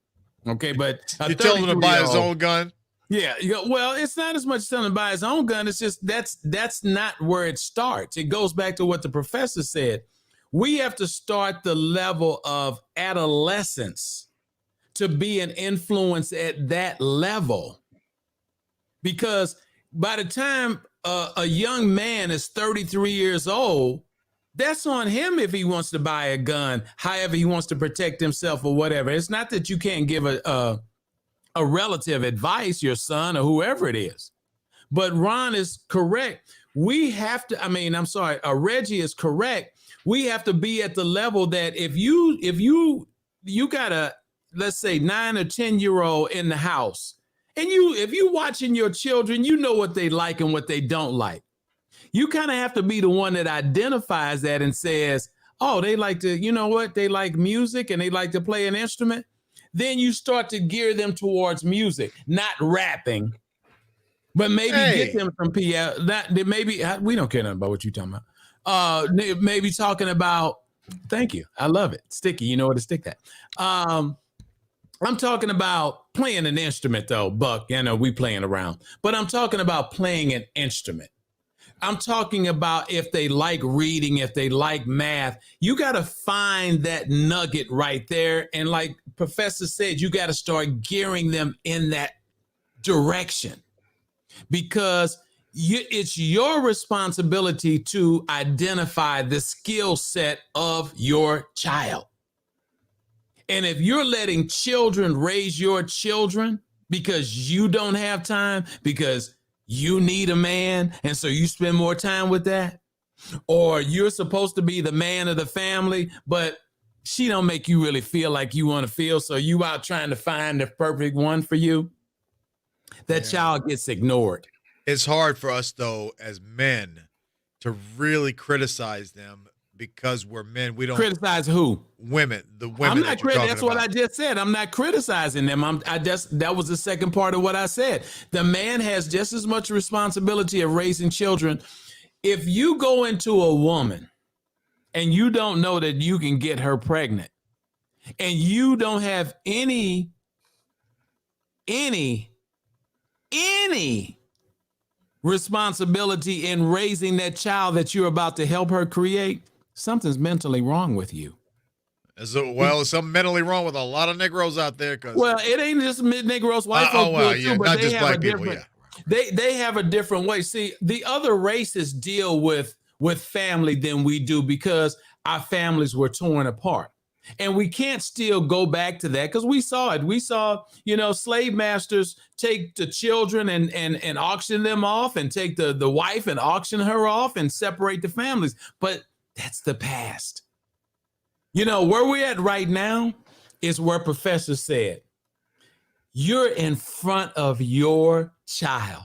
Okay, but you tell him to buy his own gun. Yeah, well, it's not as much telling him to buy his own gun. It's just that's not where it starts. It goes back to what the professor said. We have to start the level of adolescence to be an influence at that level, because by the time a young man is 33 years old, that's on him if he wants to buy a gun, however he wants to protect himself or whatever. It's not that you can't give a relative advice, your son or whoever it is. But Ron is correct. We have to, Reggie is correct. We have to be at the level that if you got a, let's say 9 or 10-year-old in the house, and if you watching your children, you know what they like and what they don't like. You kind of have to be the one that identifies that and says, oh, they like to, they like music and they like to play an instrument. Then you start to gear them towards music, not rapping, but maybe get them from PL. Maybe we don't care nothing about what you're talking about. Maybe talking about, thank you. I love it. Sticky. You know where to stick that. I'm talking about playing an instrument though, Buck. We playing around, but I'm talking about playing an instrument. I'm talking about if they like reading, if they like math, you got to find that nugget right there. And like Professor said, you got to start gearing them in that direction, because it's your responsibility to identify the skill set of your child. And if you're letting children raise your children, because you don't have time, because you need a man, and so you spend more time with that? Or you're supposed to be the man of the family, but she don't make you really feel like you want to feel, so you out trying to find the perfect one for you? That child gets ignored. It's hard for us, though, as men, to really criticize them because we're men. We don't criticize who? Women. The women. I'm not criticizing. That's what I just said. I'm not criticizing them. That was the second part of what I said. The man has just as much responsibility of raising children. If you go into a woman and you don't know that you can get her pregnant, and you don't have any responsibility in raising that child that you're about to help her create, something's mentally wrong with you. Well, something mentally wrong with a lot of Negroes out there. Well, it ain't just Negroes, white folks do it too, but not they just have black people. They have a different way. See, the other races deal with family than we do because our families were torn apart. And we can't still go back to that because we saw it. We saw, slave masters take the children and auction them off, and take the wife and auction her off and separate the families. But that's the past. Where we're at right now is where Professor said, you're in front of your child.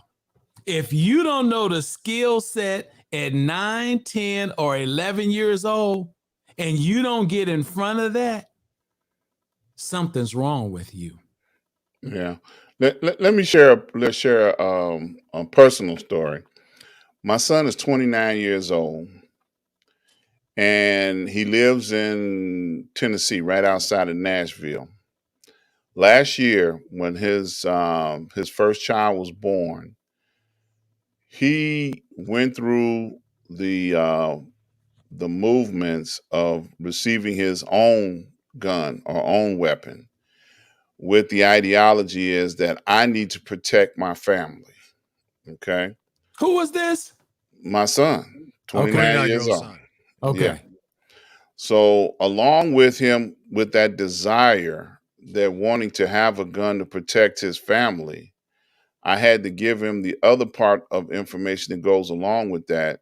If you don't know the skill set at 9, 10, or 11 years old, and you don't get in front of that, something's wrong with you. Yeah. Let me share a personal story. My son is 29 years old, and he lives in Tennessee, right outside of Nashville. Last year, when his first child was born, he went through the movements of receiving his own gun or own weapon, with the ideology is that I need to protect my family. Okay. Who was this? My son, 29 years old. Son. Okay. Yeah. So along with him, with that desire, that wanting to have a gun to protect his family, I had to give him the other part of information that goes along with that.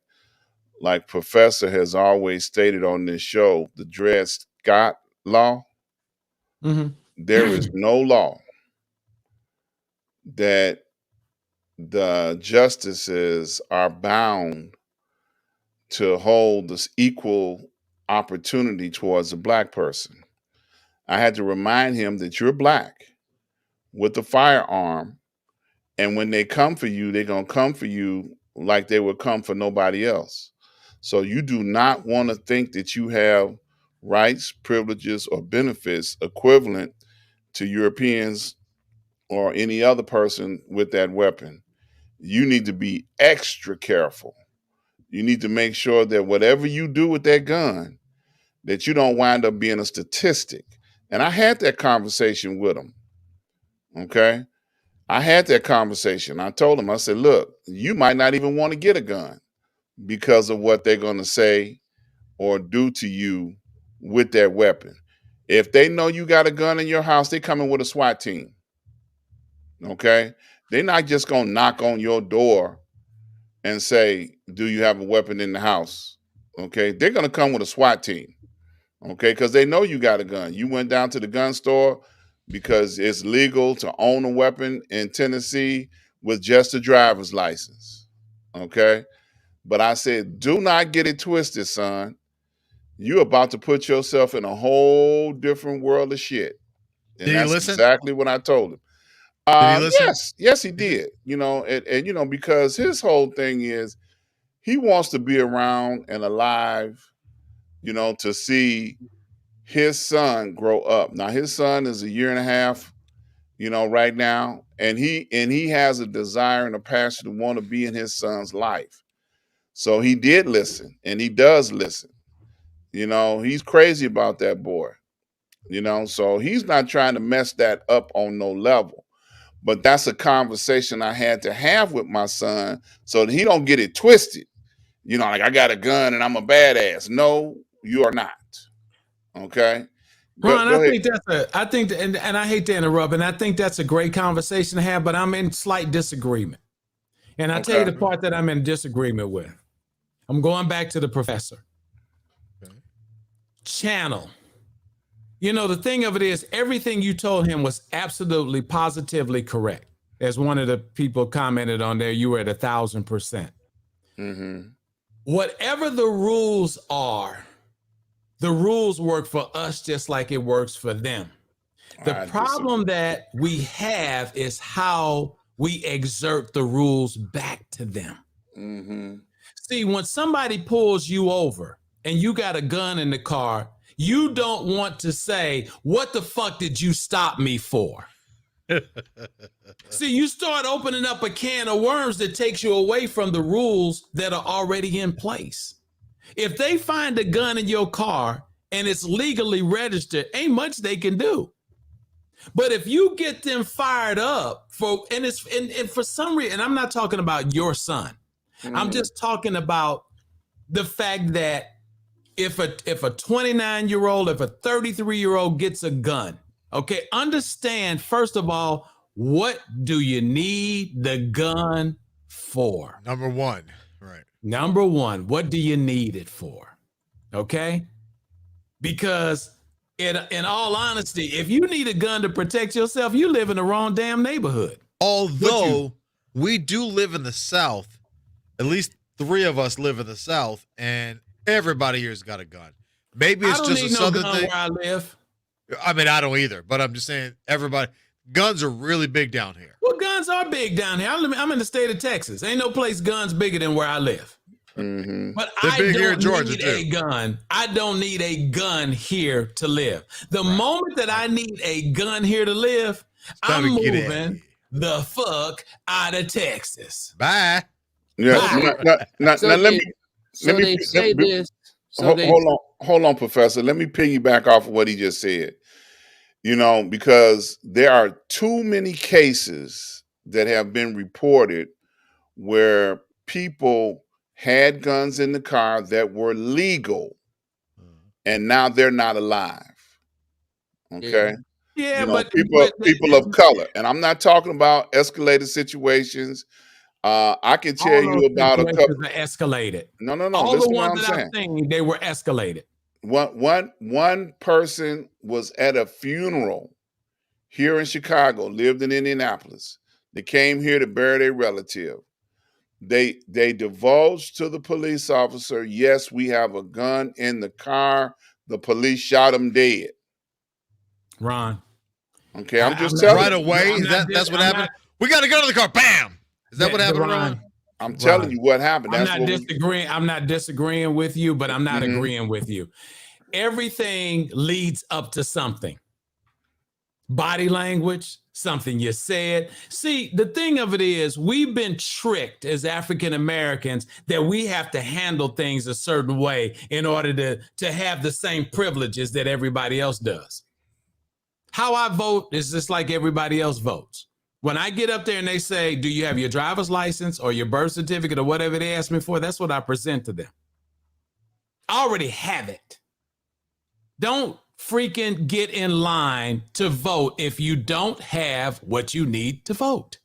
Like Professor has always stated on this show, the Dred Scott law. Mm-hmm. There is no law that the justices are bound to hold this equal opportunity towards a black person. I had to remind him that you're black with a firearm, and when they come for you, they're going to come for you like they would come for nobody else. So you do not want to think that you have rights, privileges, or benefits equivalent to Europeans or any other person with that weapon. You need to be extra careful. You need to make sure that whatever you do with that gun, that you don't wind up being a statistic. And I had that conversation with him. Okay. I had that conversation. I told him, I said, look, you might not even want to get a gun because of what they're going to say or do to you with that weapon. If they know you got a gun in your house, they come in with a SWAT team. Okay. They're not just going to knock on your door and say, do you have a weapon in the house? Okay. They're going to come with a SWAT team. Okay. Because they know you got a gun. You went down to the gun store because it's legal to own a weapon in Tennessee with just a driver's license. Okay. But I said, do not get it twisted, son. You're about to put yourself in a whole different world of shit. And did that's he listen? Exactly what I told him. Did he listen? Yes, he did. And because his whole thing is he wants to be around and alive, to see his son grow up. Now his son is 1.5 years, right now, and he has a desire and a passion to want to be in his son's life. So he did listen, and he does listen. He's crazy about that boy. So he's not trying to mess that up on no level. But that's a conversation I had to have with my son so that he don't get it twisted. Like I got a gun and I'm a badass. No, you are not. Okay. Ron, Go ahead. and I hate to interrupt, and I think that's a great conversation to have, but I'm in slight disagreement. And I'll tell you the part that I'm in disagreement with. I'm going back to the professor. Okay. Channel. You know, the thing of it is, everything you told him was absolutely, positively correct. As one of the people commented on there, you were at 1,000%. Mm-hmm. Whatever the rules are, the rules work for us just like it works for them. The problem that we have is how we exert the rules back to them. Mm-hmm. See, when somebody pulls you over and you got a gun in the car, you don't want to say, what the fuck did you stop me for? See, you start opening up a can of worms that takes you away from the rules that are already in place. If they find a gun in your car and it's legally registered, ain't much they can do. But if you get them fired up and for some reason, and I'm not talking about your son, I'm just talking about the fact that if a 29-year-old, if a 33-year-old gets a gun, okay, understand, first of all, what do you need the gun for? Number one, right. Number one, what do you need it for? Okay? Because in all honesty, if you need a gun to protect yourself, you live in the wrong damn neighborhood. Although we do live in the South, at least 3 of us live in the South, and everybody here's got a gun. Maybe it's just a Southern thing. Where I live. I mean, I don't either, but I'm just saying guns are really big down here. Well, guns are big down here. I'm in the state of Texas. Ain't no place guns bigger than where I live. Mm-hmm. But They're I big don't here in Georgia, need too. a gun. I don't need a gun here to live. The moment that I need a gun here to live, I'm moving the fuck out of Texas. Bye. Yeah. Now, let me say this. Hold on, Professor. Let me piggyback off of what he just said. You know, because there are too many cases that have been reported where people had guns in the car that were legal, and now they're not alive. Okay. Yeah, you know, but people of color, and I'm not talking about escalated situations. I can tell you about a couple. Escalated. No. All Listen the what ones that I've seen, they were escalated. One person was at a funeral here in Chicago, lived in Indianapolis. They came here to bury their relative. They divulged to the police officer, yes, we have a gun in the car. The police shot him dead. Ron. Okay, I'm just telling right you. away. That's what happened. We got to go to the car. Bam. Is that what happened, Ron? I'm telling you what happened. I'm not disagreeing with you, but I'm not agreeing with you. Everything leads up to something. Body language, something you said. See, the thing of it is, we've been tricked as African Americans that we have to handle things a certain way in order to have the same privileges that everybody else does. How I vote is just like everybody else votes. When I get up there and they say, do you have your driver's license or your birth certificate or whatever they ask me for, that's what I present to them. I already have it. Don't freaking get in line to vote if you don't have what you need to vote.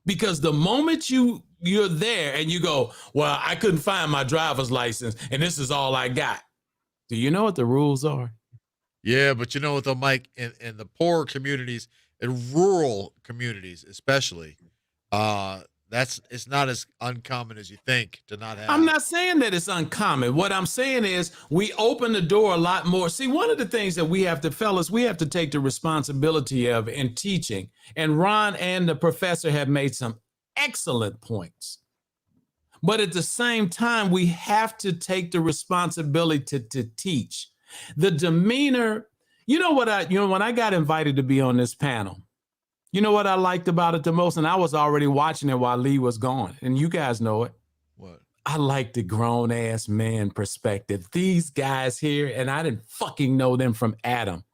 Because the moment you're there and you go, well, I couldn't find my driver's license and this is all I got. Do you know what the rules are? Yeah, but you know what though, Mike, in the poorer communities, in rural communities especially, it's not as uncommon as you think to not have. I'm not saying that it's uncommon. What I'm saying is we open the door a lot more. See, one of the things that we have to take the responsibility of in teaching, and Ron and the professor have made some excellent points. But at the same time, we have to take the responsibility to teach. The demeanor, when I got invited to be on this panel, you know what I liked about it the most? And I was already watching it while Lee was gone. And you guys know it. What? I like the grown ass man perspective. These guys here, and I didn't fucking know them from Adam,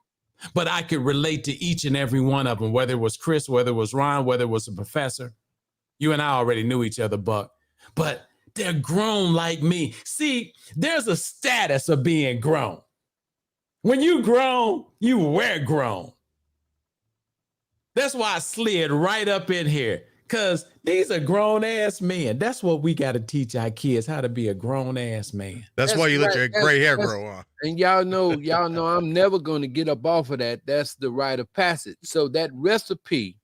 but I could relate to each and every one of them, whether it was Chris, whether it was Ron, whether it was a professor. You and I already knew each other, Buck, but they're grown like me. See, there's a status of being grown. When you grown, you wear grown. That's why I slid right up in here. Because these are grown-ass men. That's what we got to teach our kids, how to be a grown-ass man. That's why you let your gray hair grow on. And y'all know I'm never going to get up off of that. That's the rite of passage. So that recipe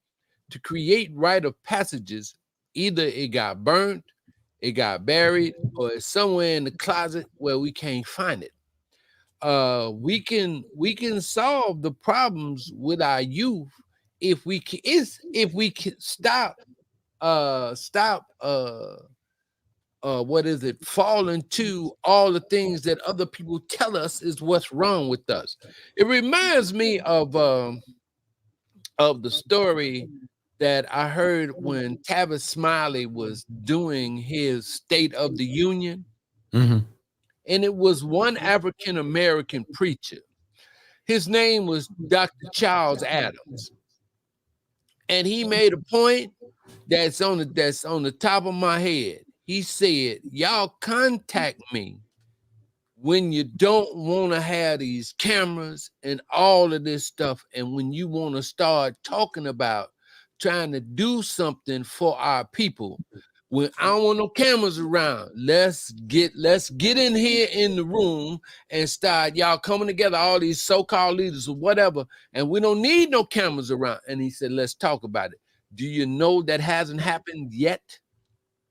to create rite of passages, either it got burnt, it got buried, or it's somewhere in the closet where we can't find it. We can solve the problems with our youth if we can stop fall into all the things that other people tell us is what's wrong with us. It reminds me of the story that I heard when Tavis Smiley was doing his State of the Union. Mm-hmm. And it was one African-American preacher. His name was Dr. Charles Adams. And he made a point that's on the top of my head. He said, y'all contact me when you don't want to have these cameras and all of this stuff. And when you want to start talking about trying to do something for our people, when I don't want no cameras around, let's get in here in the room and start y'all coming together, all these so-called leaders or whatever, and we don't need no cameras around. And he said, let's talk about it. Do you know that hasn't happened yet?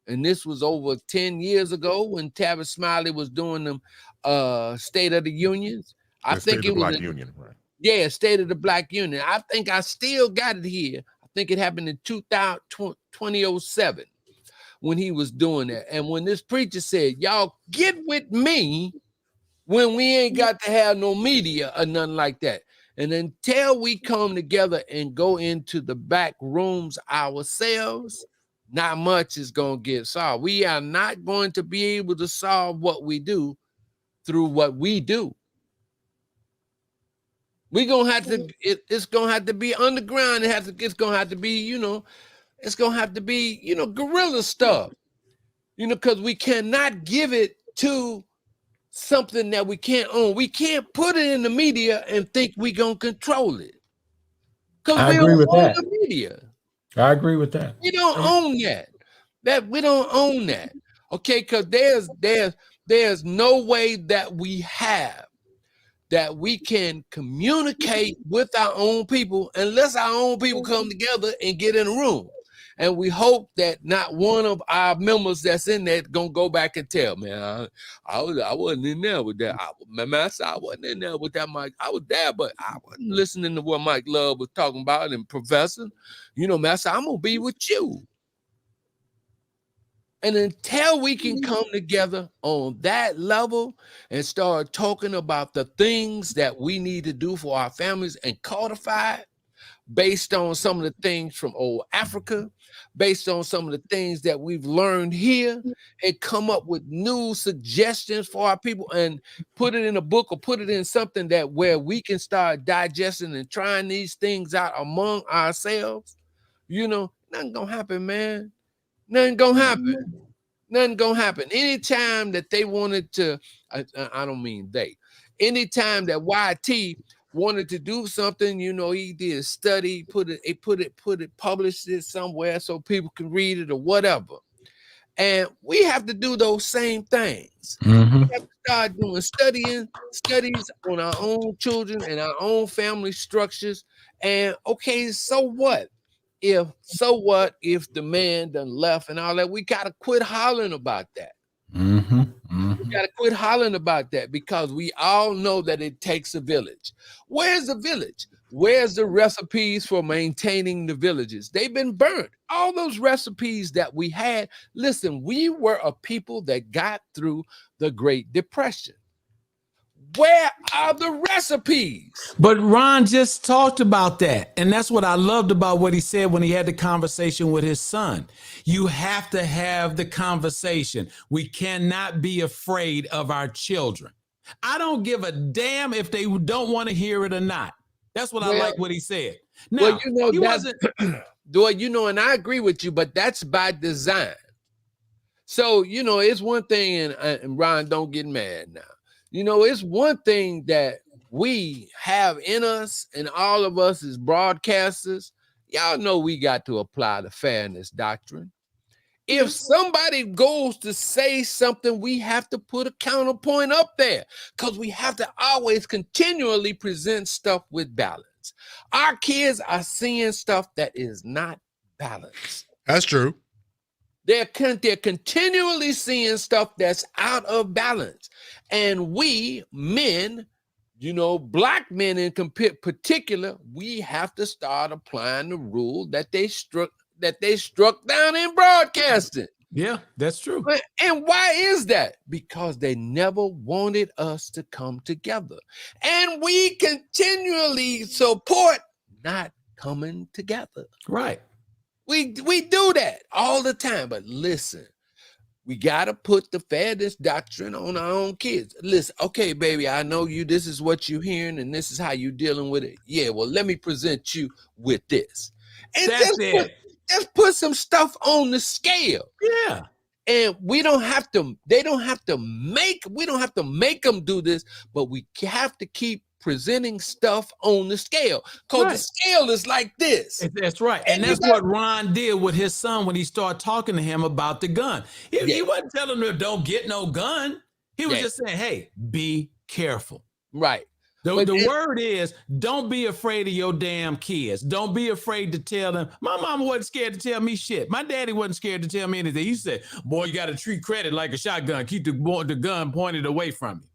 And this was over 10 years ago when Tavis Smiley was doing them State of the Unions. I think it was Black Union, right? Yeah, State of the Black Union. I think I still got it here. I think it happened in 2007. When he was doing that. And when this preacher said, y'all get with me when we ain't got to have no media or nothing like that. And until we come together and go into the back rooms ourselves, not much is going to get solved. We are not going to be able to solve what we do through what we do. We're going to have to, it's going to have to be underground. It's going to have to be, it's going to have to be, guerrilla stuff, because we cannot give it to something that we can't own. We can't put it in the media and think we're going to control it. I agree with that. The media. I agree with that. We don't own that. We don't own that. Okay, because there's no way that we can communicate with our own people unless our own people come together and get in a room. And we hope that not one of our members that's in there gonna go back and tell, man, I wasn't in there with that. I wasn't in there with that Mike. I was there, but I wasn't listening to what Mike Love was talking about and Professor. Master, I'm gonna be with you. And until we can come together on that level and start talking about the things that we need to do for our families and codify it, based on some of the things from old Africa, based on some of the things that we've learned here, and come up with new suggestions for our people and put it in a book or put it in something that where we can start digesting and trying these things out among ourselves, nothing gonna happen, man. Nothing gonna happen. Nothing gonna happen. Anytime that they wanted to, I don't mean they, anytime that YT wanted to do something, he did a study, published it somewhere so people can read it or whatever. And we have to do those same things. Mm-hmm. We have to start doing studies on our own children and our own family structures. And okay, so what? If the man done left and all that, we gotta quit hollering about that. Mm-hmm. Mm-hmm. We gotta quit hollering about that because we all know that it takes a village. Where's the village? Where's the recipes for maintaining the villages? They've been burnt. All those recipes that we had. Listen, we were a people that got through the Great Depression. Where are the recipes? But Ron just talked about that. And that's what I loved about what he said when he had the conversation with his son. You have to have the conversation. We cannot be afraid of our children. I don't give a damn if they don't want to hear it or not. That's what I like what he said. Now, he wasn't. And I agree with you, but that's by design. So, it's one thing, and Ron, don't get mad now. It's one thing that we have in us, and all of us as broadcasters, y'all know we got to apply the fairness doctrine. If somebody goes to say something, we have to put a counterpoint up there, because we have to always continually present stuff with balance. Our kids are seeing stuff that is not balanced. That's true. They're continually seeing stuff that's out of balance. And we men, black men in particular, we have to start applying the rule that they struck down in broadcasting. Yeah, that's true. And why is that? Because they never wanted us to come together. And we continually support not coming together. Right. We do that all the time. But listen, we got to put the fairness doctrine on our own kids. Listen, okay, baby, I know this is what you're hearing and this is how you're dealing with it. Yeah, well, let me present you with this. And just put some stuff on the scale. Yeah. And we don't have to make them do this, but we have to keep presenting stuff on the scale, because the scale is like this. That's right. And that's what Ron did with his son when he started talking to him about the gun. He wasn't telling him don't get no gun. He was just saying, hey, be careful. Right. The word is, don't be afraid of your damn kids. Don't be afraid to tell them. My mama wasn't scared to tell me shit. My daddy wasn't scared to tell me anything. He said, boy, you got to treat credit like a shotgun. Keep the gun pointed away from you.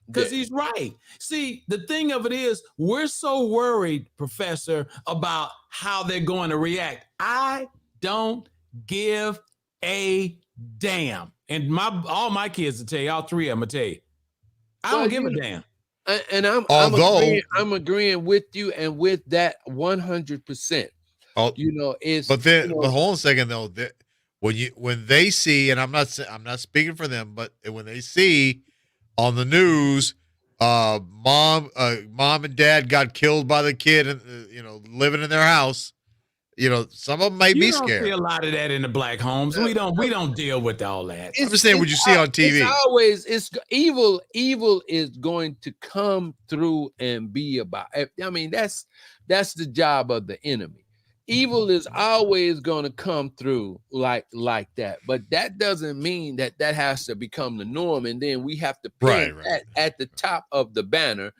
Because he's right. See, the thing of it is, we're so worried, Professor, about how they're going to react. I don't give a damn. And all my kids will tell you, all three of them will tell you, I don't give a damn. And I'm agreeing with you, and with that 100%. But hold on a second though. When they see, and I'm not speaking for them, but when they see on the news, mom and dad got killed by the kid, and living in their house. Some of them might be scared. See a lot of that in the black homes. We don't deal with all that. I'm just saying what you see on TV. It's evil. Evil is going to come through and be about. I mean, that's the job of the enemy. Evil is always going to come through like that, but that doesn't mean that has to become the norm, and then we have to put at the top of the banner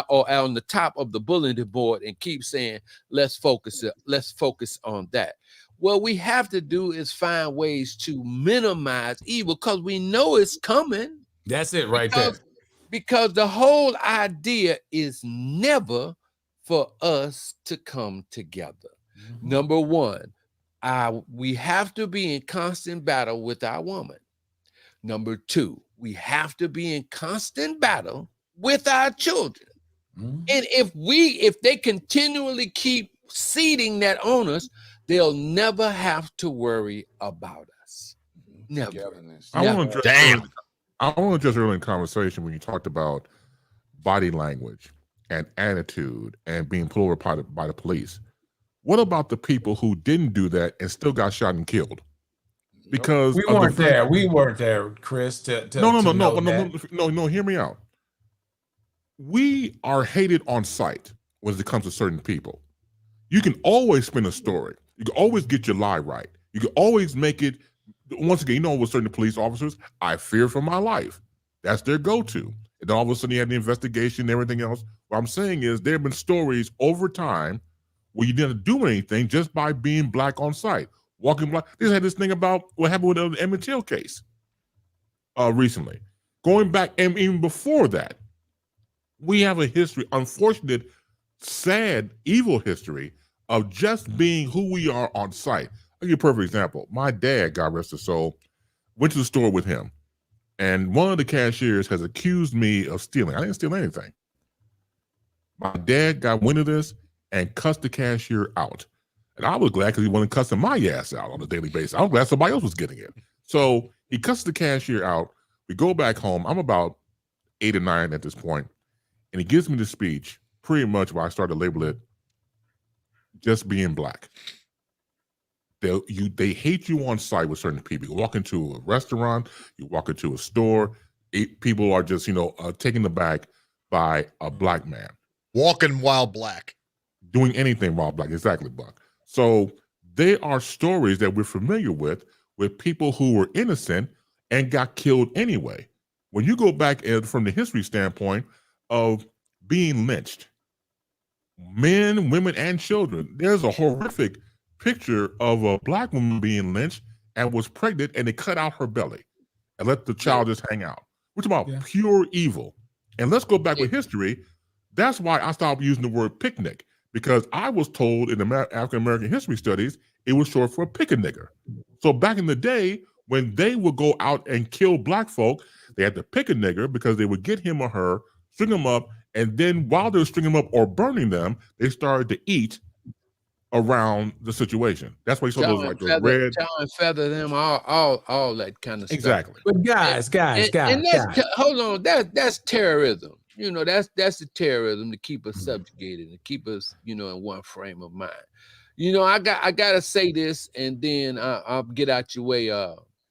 or on the top of the bulletin board and keep saying, let's focus on that. What we have to do is find ways to minimize evil, because we know it's coming. That's it right there. Because the whole idea is never for us to come together. Number one, we have to be in constant battle with our woman. Number two, we have to be in constant battle with our children. And if they continually keep seeding that on us, they'll never have to worry about us. Never. I want to address earlier in the conversation when you talked about body language and attitude and being pulled over by the police. What about the people who didn't do that and still got shot and killed? Because we weren't there. We weren't there, Chris. No. Hear me out. We are hated on sight when it comes to certain people. You can always spin a story. You can always get your lie right. You can always make it. Once again, with certain police officers, I fear for my life. That's their go-to. And then all of a sudden, you have the investigation and everything else. What I'm saying is, there have been stories over time where you didn't do anything just by being black on site, walking black. They had this thing about what happened with the Emmett Till case recently. Going back, and even before that, we have a history, unfortunate, sad, evil history of just being who we are on site. I'll give you a perfect example. My dad, God rest his soul, went to the store with him, and one of the cashiers has accused me of stealing. I didn't steal anything. My dad got wind of this and cussed the cashier out. And I was glad because he wasn't cussing my ass out on a daily basis. I'm glad somebody else was getting it. So he cussed the cashier out. We go back home. I'm about 8 or 9 at this point, and he gives me the speech pretty much where I started to label it just being black. They hate you on site with certain people. You walk into a restaurant, you walk into a store, people are just, taken aback by a black man. Walking while black. Doing anything while black, exactly, Buck. So they are stories that we're familiar with people who were innocent and got killed anyway. When you go back from the history standpoint of being lynched, men, women, and children, there's a horrific picture of a black woman being lynched and was pregnant, and they cut out her belly and let the child just hang out. We're talking about pure evil. And let's go back with history. That's why I stopped using the word picnic, because I was told in the African American history studies it was short for pick a nigger. So back in the day, when they would go out and kill black folk, they had to pick a nigger because they would get him or her, string them up, and then while they were stringing them up or burning them, they started to eat around the situation. That's why you saw those like those red, feather them, all that kind of stuff. Exactly. But guys, hold on, that's terrorism. You know, that's the terrorism to keep us subjugated and keep us, you know, in one frame of mind. You know, I gotta say this, and then I'll get out your way,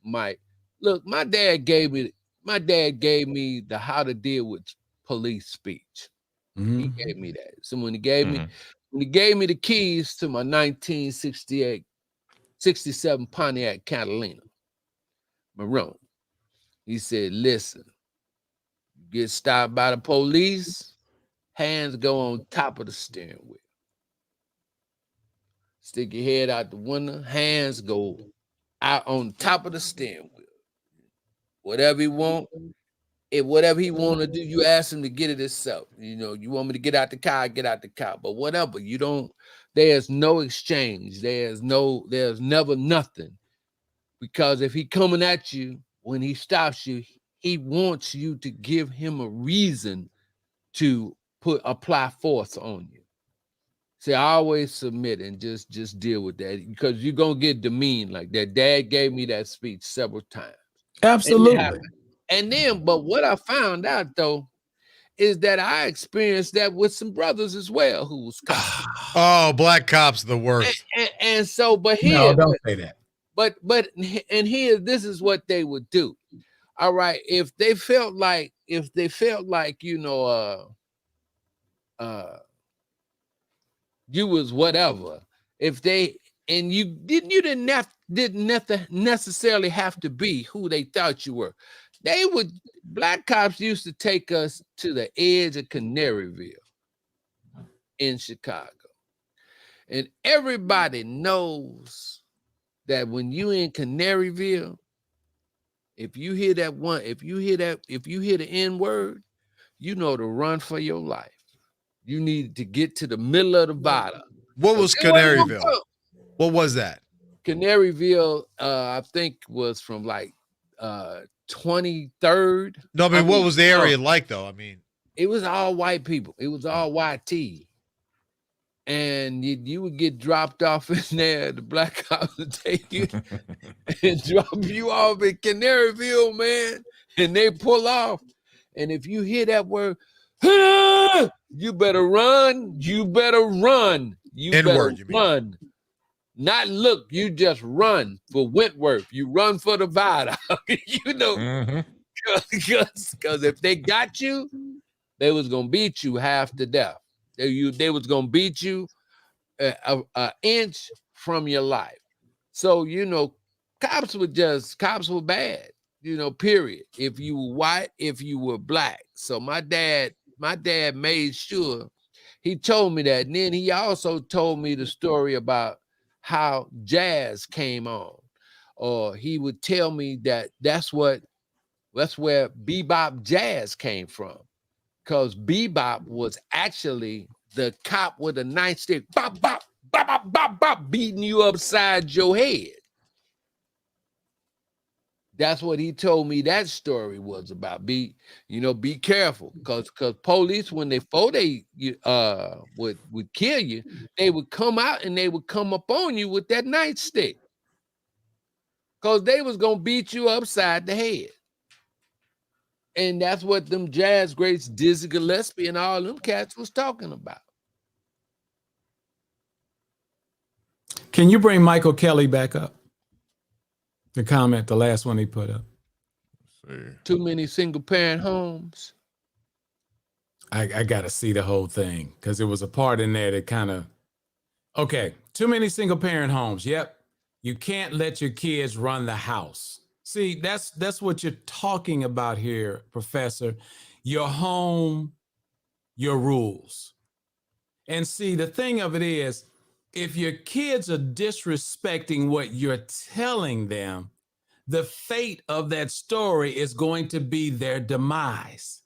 Mike. Look, my dad gave me the how to deal with police speech. He gave me that. So when he gave me the keys to my 1967 Pontiac Catalina Maroon, he said, "Listen, you get stopped by the police, hands go on top of the steering wheel. Stick your head out the window, hands go out on top of the steering wheel. Whatever he want to do, you ask him to get it himself. You know, you want me to get out the car, get out the car. But whatever, there's no exchange. There's never nothing. Because if he coming at you, when he stops you, he wants you to give him a reason to apply force on you. See, I always submit and just deal with that, because you're gonna get demeaned like that. Dad gave me that speech several times. Absolutely. And then, but what I found out though is that I experienced that with some brothers as well who was cops. Oh, black cops are the worst. And so, but here, No, don't say that. But here, this is what they would do. All right, if they felt like, you know, you was whatever. If they and you didn't necessarily have to be who they thought you were. Black cops used to take us to the edge of Canaryville in Chicago. And everybody knows that when you in Canaryville, if you hear the N-word, you know to run for your life. You need to get to the middle of the viaduct. What was Canaryville? What was that? Canaryville, I think, was from like 23rd. No, I mean, what was the area like, though? I mean, it was all white people. It was all YT. And you would get dropped off in there. The black cops would take you and drop you off in Canaryville, man. And they pull off. And if you hear that word, you better run. You better run. You N-word, better run. Not look, you just run for Wentworth. You run for the viaduct. You know, because if they got you, they was gonna beat you half to death. They was gonna beat you an inch from your life. So you know, cops were bad. You know, period. If you were white, if you were black. So my dad made sure he told me that, and then he also told me the story about how jazz came on, or he would tell me that that's where bebop jazz came from, because bebop was actually the cop with a nightstick, bop bop bop bop bop bop, beating you upside your head. That's what he told me that story was about. Be careful, because police, before they would kill you, they would come out and they would come up on you with that nightstick, because they was gonna beat you upside the head. And that's what them jazz greats, Dizzy Gillespie and all them cats was talking about. Can you bring Michael Kelly back up? The comment, the last one he put up. Too many single parent homes. I got to see the whole thing because there was a part in there that kind of, okay, too many single parent homes. Yep. You can't let your kids run the house. See, that's what you're talking about here, Professor. Your home, your rules. And see, the thing of it is, if your kids are disrespecting what you're telling them, the fate of that story is going to be their demise.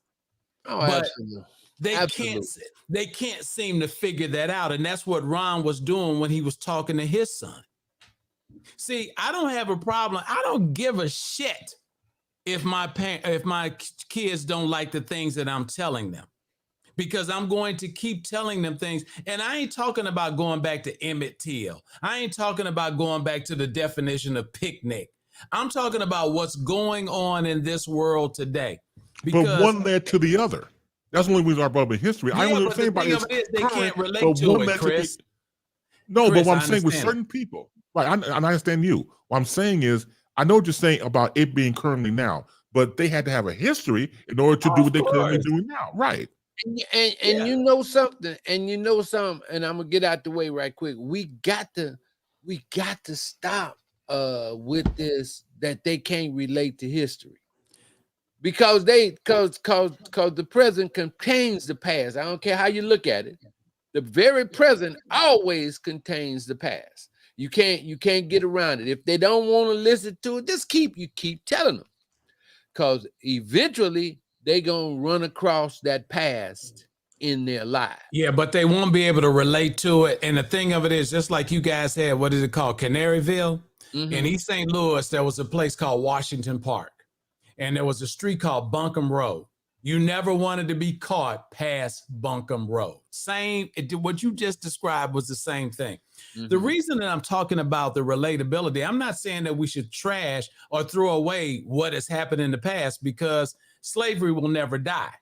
Oh, But absolutely. they can't seem to figure that out. And that's what Ron was doing when he was talking to his son. See, I don't have a problem. I don't give a shit if my kids don't like the things that I'm telling them, because I'm going to keep telling them things. And I ain't talking about going back to Emmett Till. I ain't talking about going back to the definition of picnic. I'm talking about what's going on in this world today. But one led to the other. That's the only reason I brought up in history. Yeah, I but was saying about the thing it. they can't relate to it, Chris. No, Chris, but what I I'm saying with understand certain people, like I understand you. What I'm saying is, I know what you're saying about it being currently now, but they had to have a history in order to do what they're currently doing now, right? And you know something, and I'm gonna get out the way right quick. We got to stop with this that they can't relate to history. Because the present contains the past. I don't care how you look at it. The very present always contains the past. You can't get around it. If they don't want to listen to it, just keep telling them. Because eventually they're gonna run across that past in their life. Yeah, but they won't be able to relate to it. And the thing of it is, just like you guys had, what is it called? Canaryville? Mhm. In East St. Louis, there was a place called Washington Park. And there was a street called Buncombe Road. You never wanted to be caught past Buncombe Road. What you just described was the same thing. Mhm. The reason that I'm talking about the relatability, I'm not saying that we should trash or throw away what has happened in the past, because slavery will never die.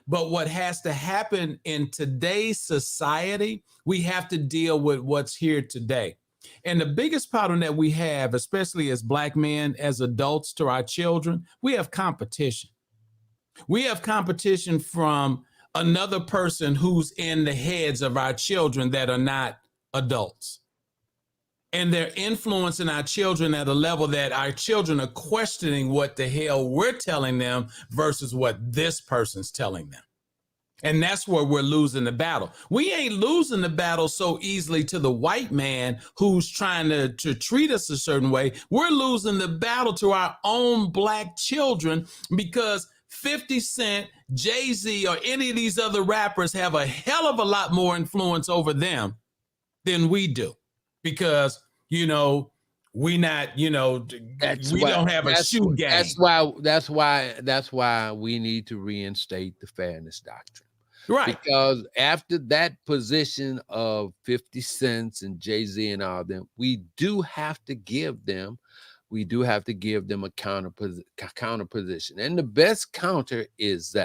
But what has to happen in today's society, we have to deal with what's here today. And the biggest problem that we have, especially as Black men, as adults to our children, we have competition. We have competition from another person who's in the heads of our children that are not adults. And they're influencing our children at a level that our children are questioning what the hell we're telling them versus what this person's telling them. And that's where we're losing the battle. We ain't losing the battle so easily to the white man who's trying to treat us a certain way. We're losing the battle to our own Black children because 50 Cent, Jay-Z, or any of these other rappers have a hell of a lot more influence over them than we do. Because, we not, we don't have a shoe game. That's why we need to reinstate the fairness doctrine. Right. Because after that position of 50 Cent and Jay-Z and all them, we do have to give them a counter position. And the best counter is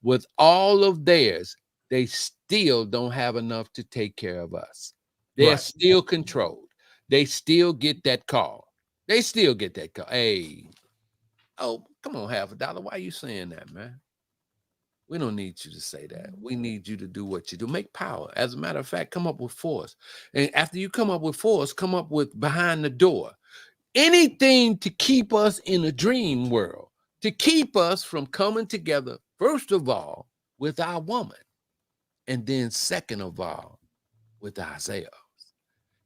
with all of theirs, they still don't have enough to take care of us. They're still controlled. They still get that call. Hey, oh, come on, $50. Why are you saying that, man? We don't need you to say that. We need you to do what you do. Make power. As a matter of fact, come up with force. And after you come up with force, come up with behind the door. Anything to keep us in a dream world, to keep us from coming together, first of all, with our woman, and then second of all, with ourselves.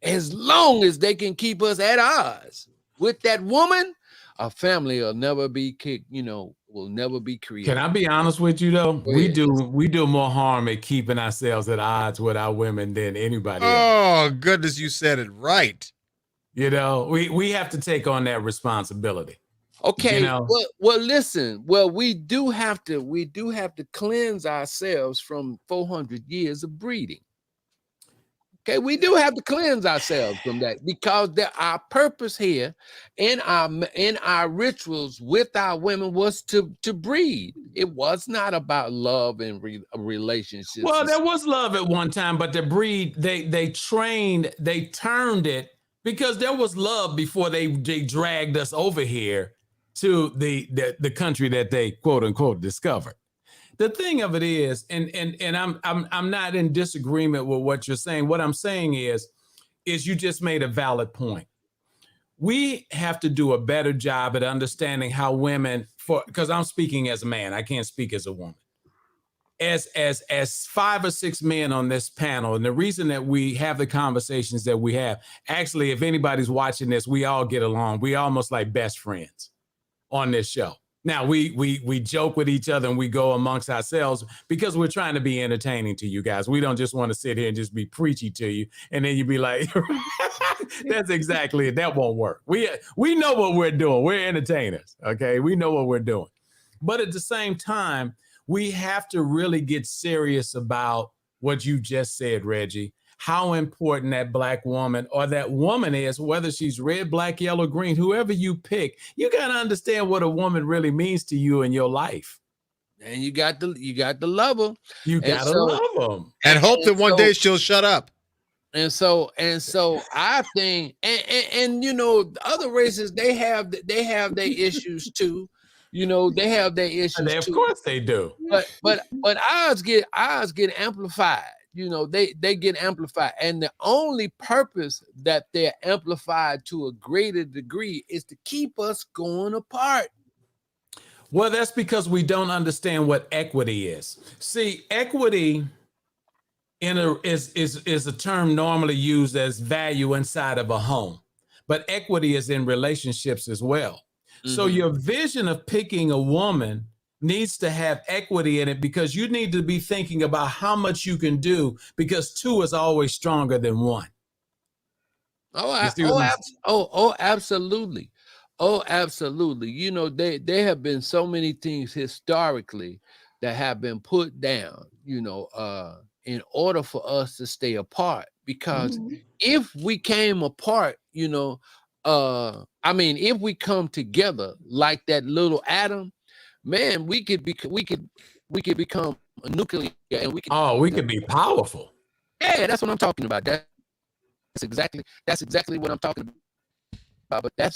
As long as they can keep us at odds with that woman, our family will never be kicked, will never be created. Can I be honest with you though? We do more harm at keeping ourselves at odds with our women than anybody else. Oh, goodness, you said it right. We have to take on that responsibility. Okay. Well, listen. Well, we do have to cleanse ourselves from 400 years of breeding. Okay, we do have to cleanse ourselves from that, because our purpose here in our rituals with our women was to breed. It was not about love and relationships. Well, there was love at one time, but the breed, they turned it, because there was love before they dragged us over here to the country that they quote unquote discovered. the thing of it is, and I'm not in disagreement with what you're saying. What I'm saying is you just made a valid point. We have to do a better job at understanding how women, because I'm speaking as a man, I can't speak as a woman. As 5 or 6 men on this panel, and the reason that we have the conversations that we have, actually, if anybody's watching this, we all get along. We almost like best friends on this show. Now we joke with each other and we go amongst ourselves because we're trying to be entertaining to you guys. We don't just want to sit here and just be preachy to you, and then you be like, "That's exactly it. That won't work." We know what we're doing. We're entertainers, okay? We know what we're doing, but at the same time, we have to really get serious about what you just said, Reggie. How important that black woman or that woman is, whether she's red, black, yellow, green, whoever you pick, you got to understand what a woman really means to you in your life. And you got to love her. You got to love them. And hope that one day she'll shut up. And so I think, and you know, other races, they have their issues too. You know, they have their issues Of too. course they do. But ours get amplified. You know, they get amplified, and the only purpose that they're amplified to a greater degree is to keep us going apart. Well, that's because we don't understand what equity is. See, equity is a term normally used as value inside of a home, but equity is in relationships as well. Mm-hmm. So your vision of picking a woman needs to have equity in it, because you need to be thinking about how much you can do, because 2 is always stronger than 1. Absolutely. Oh, absolutely. You know, there have been so many things historically that have been put down, you know, in order for us to stay apart, because if we came apart, you know, if we come together like that little atom, man, we could become a nuclear, and we could be powerful. Yeah, that's what I'm talking about. That's exactly what I'm talking about. But the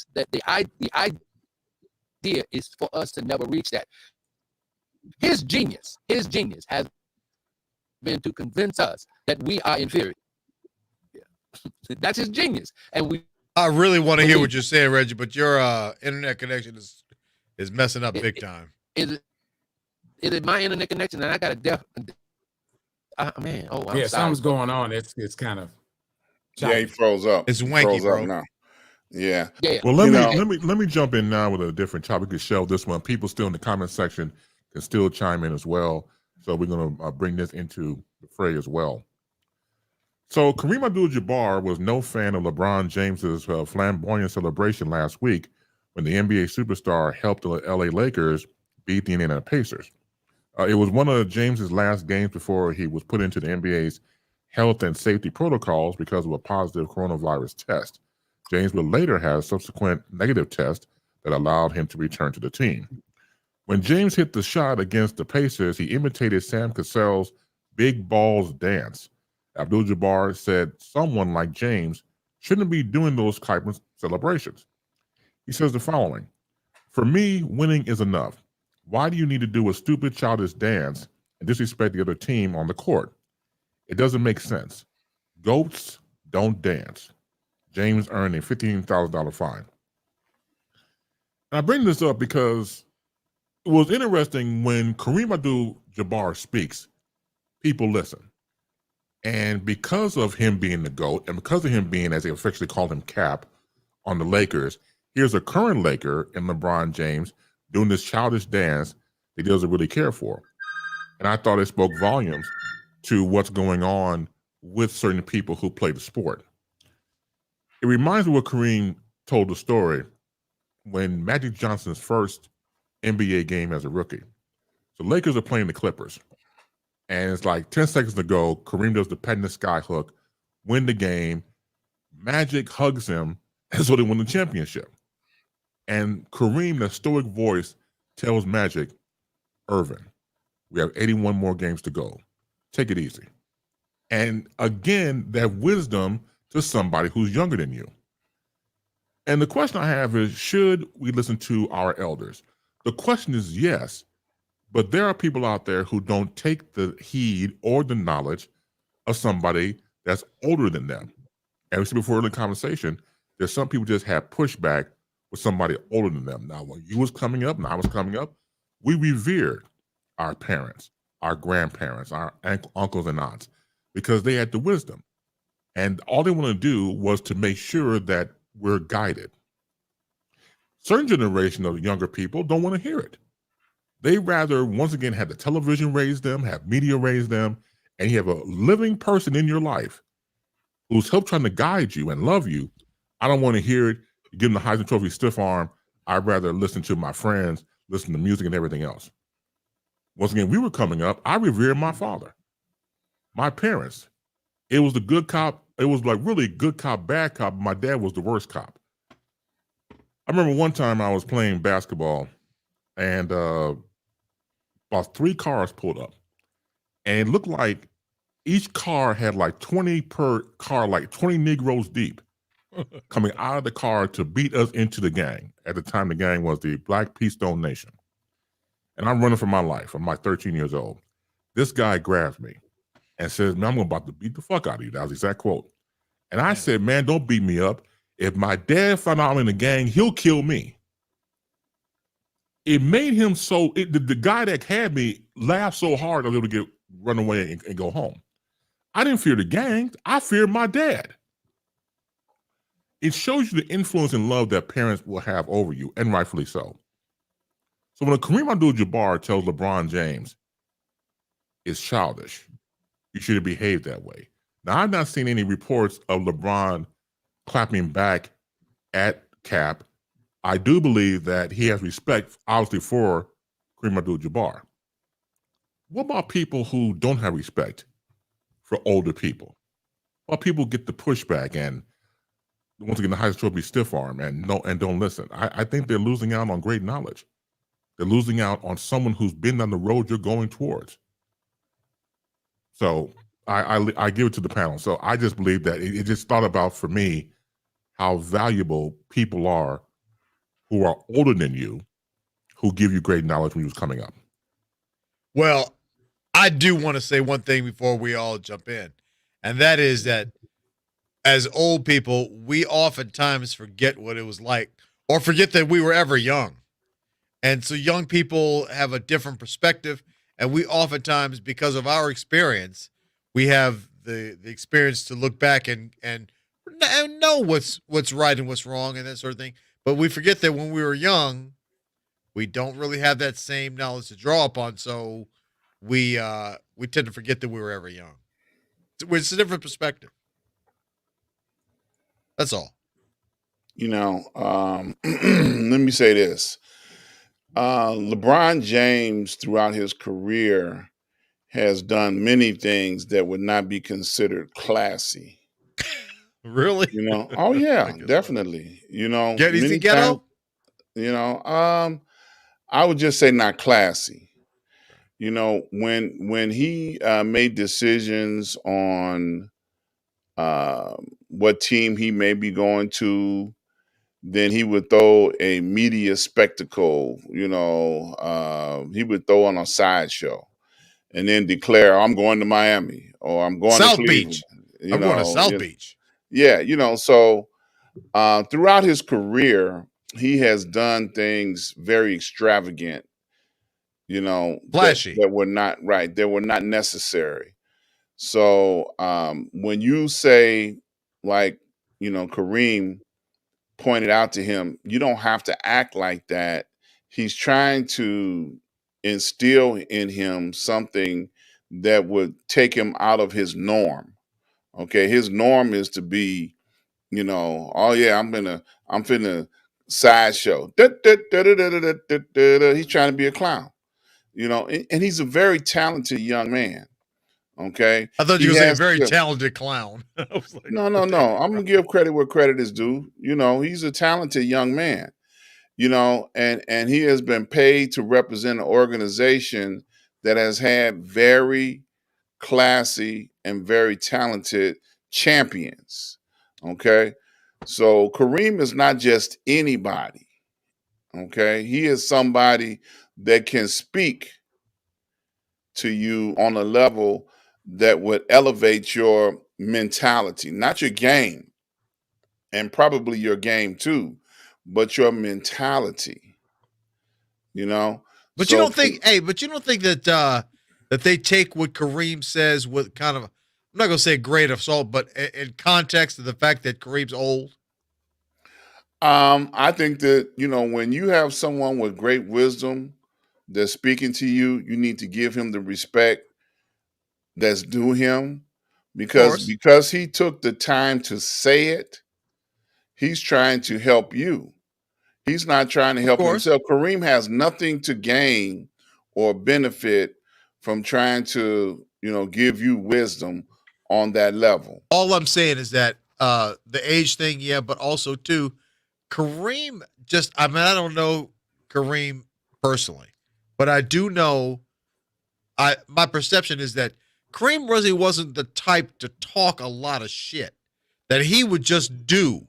idea is for us to never reach that. His genius has been to convince us that we are inferior. Yeah. That's his genius, and I really want to hear what you're saying, Reggie, but your internet connection is messing up big time. Is it my internet connection? And I got a man. Oh, I'm sorry. Something's going on. It's kind of choppy. Yeah, he froze up. It's wanky, bro. Now. Yeah. Well, let me jump in now with a different topic. We could shelve this one. People still in the comment section can still chime in as well. So we're going to bring this into the fray as well. So Kareem Abdul-Jabbar was no fan of LeBron James's flamboyant celebration last week when the NBA superstar helped the LA Lakers beat the Indiana Pacers. It was one of James's last games before he was put into the NBA's health and safety protocols because of a positive coronavirus test. James would later have a subsequent negative test that allowed him to return to the team. When James hit the shot against the Pacers, he imitated Sam Cassell's big balls dance. Abdul-Jabbar said someone like James shouldn't be doing those type of celebrations. He says the following: "For me, winning is enough. Why do you need to do a stupid childish dance and disrespect the other team on the court? It doesn't make sense. Goats don't dance." James earned a $15,000 fine. And I bring this up because it was interesting when Kareem Abdul-Jabbar speaks, people listen. And because of him being the GOAT, and because of him being, as they affectionately call him, Cap, on the Lakers, here's a current Laker in LeBron James doing this childish dance that he doesn't really care for. And I thought it spoke volumes to what's going on with certain people who play the sport. It reminds me what Kareem told the story when Magic Johnson's first NBA game as a rookie. So Lakers are playing the Clippers. And it's like 10 seconds to go. Kareem does the pet in the sky hook, win the game. Magic hugs him, and so they win the championship. And Kareem, the stoic voice, tells Magic, "Irvin, we have 81 more games to go. Take it easy." And again, that wisdom to somebody who's younger than you. And the question I have is, should we listen to our elders? The question is yes, But there are people out there who don't take the heed or the knowledge of somebody that's older than them. And we said before in the conversation, there's some people just have pushback with somebody older than them. Now, when you was coming up and I was coming up, we revered our parents, our grandparents, our uncles and aunts, because they had the wisdom. And all they want to do was to make sure that we're guided. Certain generation of younger people don't want to hear it. They rather, once again, have the television raise them, have media raise them, and you have a living person in your life who's helped trying to guide you and love you. I don't want to hear it. You give them the Heisman Trophy stiff arm. I'd rather listen to my friends, listen to music and everything else. Once again, we were coming up. I revered my father, my parents. It was the good cop. It was like really good cop, bad cop. My dad was the worst cop. I remember one time I was playing basketball and about 3 cars pulled up. And it looked like each car had like 20 per car, like 20 Negroes deep, coming out of the car to beat us into the gang. At the time, the gang was the Black Peace Stone Nation. And I'm running for my life. I'm like 13 years old. This guy grabs me and says, man, I'm about to beat the fuck out of you. That was the exact quote. And I said, man, don't beat me up. If my dad found out I'm in the gang, he'll kill me. It made him so, the guy that had me laughed so hard I was able to run away and go home. I didn't fear the gang. I feared my dad. It shows you the influence and love that parents will have over you, and rightfully so. So when Kareem Abdul-Jabbar tells LeBron James, it's childish, you should have behaved that way. Now, I've not seen any reports of LeBron clapping back at Cap. I do believe that he has respect, obviously, for Kareem Abdul-Jabbar. What about people who don't have respect for older people? Well, people get the pushback and once again the Heisman Trophy stiff arm and don't listen. I think they're losing out on great knowledge. They're losing out on someone who's been on the road you're going towards. So I give it to the panel. So I just believe that it just thought about for me how valuable people are who are older than you, who give you great knowledge when you was coming up. Well, I do want to say one thing before we all jump in, and that is that as old people, we oftentimes forget what it was like or forget that we were ever young. And so young people have a different perspective, and we oftentimes, because of our experience, we have the experience to look back and know what's right and what's wrong and that sort of thing. But we forget that when we were young, we don't really have that same knowledge to draw upon. So we tend to forget that we were ever young. It's a different perspective. That's all. Let me say this. LeBron James, throughout his career, has done many things that would not be considered classy. Really? Oh yeah, definitely. Is he ghetto? I would just say not classy. When he made decisions on what team he may be going to, then he would throw a media spectacle. He would throw on a sideshow, and then declare, "I'm going to Miami," or "I'm going South to Cleveland." Beach. I'm going to South Beach. Yeah, so throughout his career, he has done things very extravagant, Flashy. that were not right, that were not necessary. So when you say, like, Kareem pointed out to him, you don't have to act like that. He's trying to instill in him something that would take him out of his norm. Okay, his norm is to be, oh yeah, I'm finna sideshow. He's trying to be a clown, and he's a very talented young man. Okay, I thought you were saying a very talented clown. I was like, no. I'm gonna give credit where credit is due. He's a talented young man. And he has been paid to represent an organization that has had very classy and very talented champions. Okay, so Kareem is not just anybody. Okay, he is somebody that can speak to you on a level that would elevate your mentality, not your game, and probably your game too, but your mentality. You know, But you so don't think, hey, but you don't think that that they take what Kareem says with kind of, I'm not gonna say a grain of salt, but in context of the fact that Kareem's old. I think that, when you have someone with great wisdom that's speaking to you, you need to give him the respect that's due him, Of because course, because he took the time to say it. He's trying to help you. He's not trying to of help course. himself. Kareem has nothing to gain or benefit from trying to, give you wisdom on that level. All I'm saying is that the age thing, yeah, but also too, Kareem just, I mean, I don't know Kareem personally, but I do know, my perception is that Kareem really wasn't the type to talk a lot of shit, that he would just do.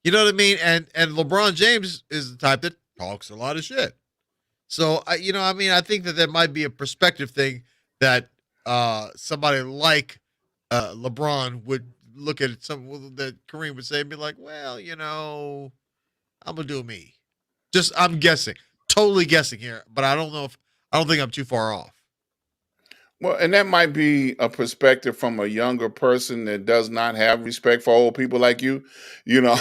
You know what I mean? And LeBron James is the type that talks a lot of shit. So I think that might be a perspective thing that somebody like LeBron would look at something that Kareem would say and be like, well, I'm gonna do me. Just I'm guessing, totally guessing here, but I don't think I'm too far off. Well, and that might be a perspective from a younger person that does not have respect for old people like you, you know,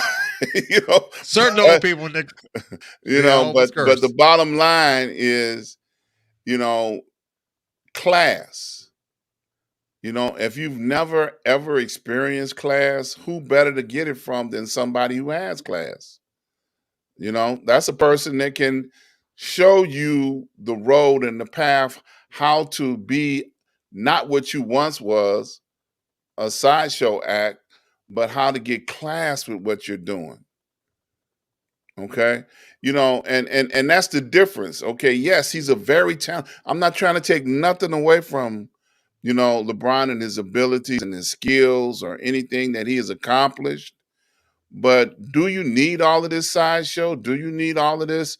you know, Certain old but, people, Nick, you they know, almost but the curse. bottom line is, you know, class. If you've never ever experienced class, who better to get it from than somebody who has class? That's a person that can show you the road and the path, how to be not what you once was, a sideshow act, but how to get class with what you're doing. Okay. And that's the difference. Okay. Yes, he's a very talented. I'm not trying to take nothing away from, LeBron and his abilities and his skills or anything that he has accomplished. But do you need all of this sideshow? Do you need all of this,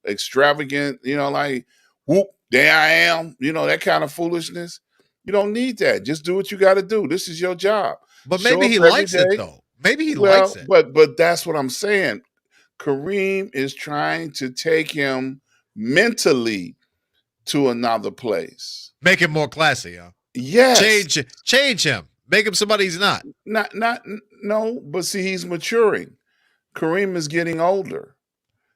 extravagant, like, whoop, there I am, that kind of foolishness? You don't need that. Just do what you got to do. This is your job. But Show maybe up he every likes it day. though. Maybe he likes Well, it. but that's what I'm saying. Kareem is trying to take him mentally to another place. Make him more classy, huh? Yes. Change him. Make him somebody he's not. No, but see, he's maturing. Kareem is getting older.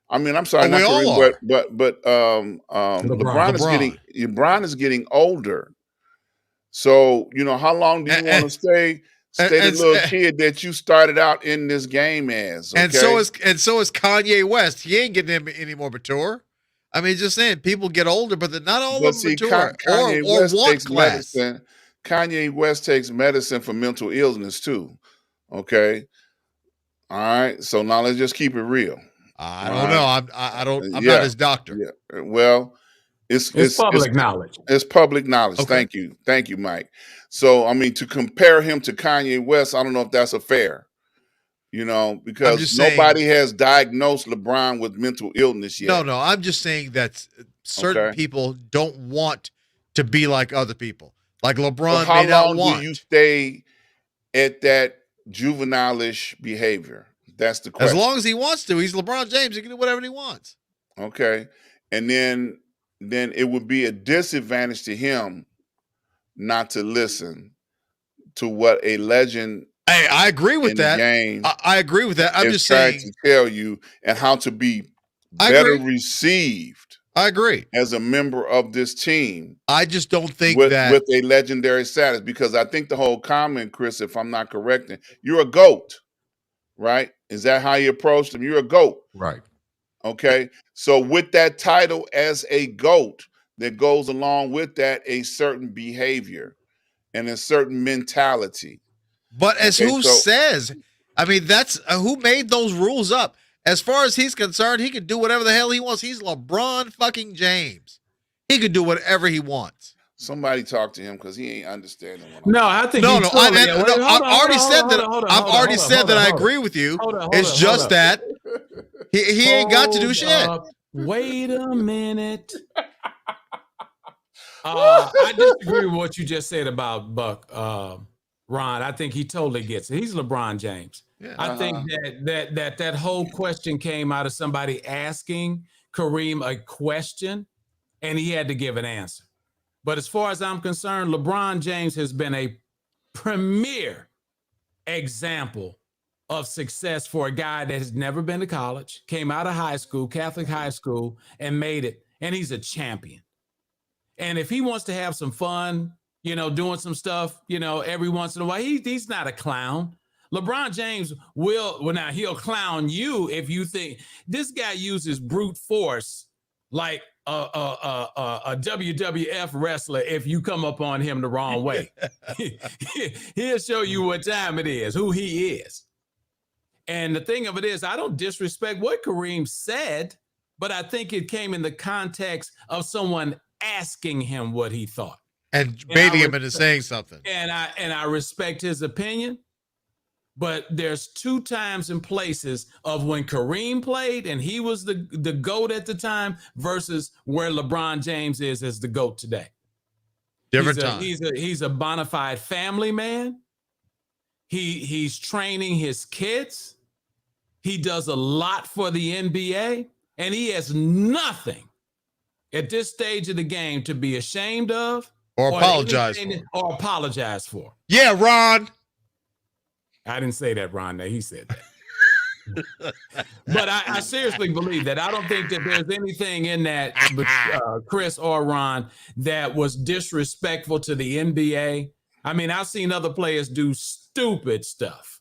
I mean, I'm sorry, Oh, we not all Kareem, are. but LeBron LeBron. is getting older. So, how long do you want to stay the little kid that you started out in this game as? Okay? And so is Kanye West. He ain't getting any more mature. I mean, just saying, people get older, but they're not all But of them see, mature Kanye or West want takes class. medicine. Kanye West takes medicine for mental illness too. Okay. All right. So now let's just keep it real. I don't know. I'm Yeah. not his doctor. Yeah. Well, it's public knowledge. It's public knowledge. Okay. Thank you, Mike. So I mean, to compare him to Kanye West, I don't know if that's a fair. Because nobody has diagnosed LeBron with mental illness yet. No. I'm just saying that certain people don't want to be like other people. Like LeBron how may not long want. do you stay at that juvenile-ish behavior? That's the question. As long as he wants to. He's LeBron James. He can do whatever he wants. Okay. And then it would be a disadvantage to him not to listen to what a legend. Hey, I agree with that. Game I agree with that. I'm just saying to tell you and how to be I better agree. received. I agree. As a member of this team. I just don't think with that a legendary status, because I think the whole comment, Chris, if I'm not correcting, you're a GOAT, right? Is that how you approach them? You're a GOAT. Right. Okay. So with that title as a GOAT, that goes along with that a certain behavior and a certain mentality. But as who says? I mean, that's who made those rules up. As far as he's concerned, he can do whatever the hell he wants. He's LeBron fucking James. He can do whatever he wants. Somebody talk to him because he ain't understanding what I'm saying. I think I've already said that. I've already said that I agree with you. It's just that he ain't got to do shit. Wait a minute. I disagree with what you just said about Buck, Ron. I think he totally gets it. He's LeBron James. Yeah. I think that whole question came out of somebody asking Kareem a question, and he had to give an answer. But as far as I'm concerned, LeBron James has been a premier example of success for a guy that has never been to college, came out of high school, Catholic high school, and made it. And he's a champion. And if he wants to have some fun, doing some stuff, every once in a while, he's not a clown. LeBron James now he'll clown you if you think this guy uses brute force like a WWF wrestler if you come up on him the wrong way. He'll show you what time it is, who he is. And the thing of it is, I don't disrespect what Kareem said, but I think it came in the context of someone asking him what he thought. And baiting him into saying something. And I respect his opinion, but there's two times and places of when Kareem played and he was the GOAT at the time versus where LeBron James is as the GOAT today. Different time. He's a bona fide family man. He's training his kids. He does a lot for the NBA, and he has nothing at this stage of the game to be ashamed of or apologize for. Yeah, Ron. I didn't say that, Ron. He said that. But I seriously believe that. I don't think that there's anything in that, Chris or Ron, that was disrespectful to the NBA. I mean, I've seen other players do stupid stuff.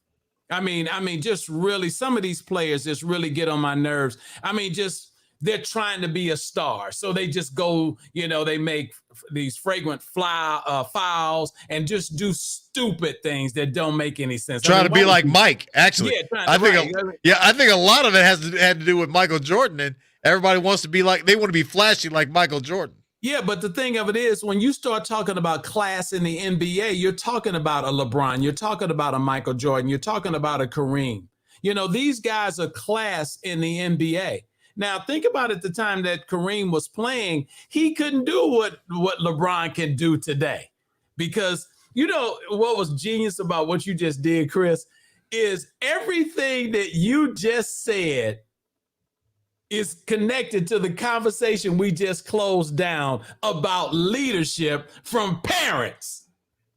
I mean, just really, some of these players just really get on my nerves. I mean, they're trying to be a star. So they just go, they make these fragrant fouls and just do stupid things that don't make any sense. Trying to be like Mike, actually. Yeah, I think a lot of it had to do with Michael Jordan, and everybody wants to be like, they want to be flashy like Michael Jordan. Yeah, but the thing of it is, when you start talking about class in the NBA, you're talking about a LeBron, you're talking about a Michael Jordan, you're talking about a Kareem. These guys are class in the NBA. Now, think about it, the time that Kareem was playing, he couldn't do what LeBron can do today. Because, what was genius about what you just did, Chris, is everything that you just said is connected to the conversation we just closed down about leadership from parents.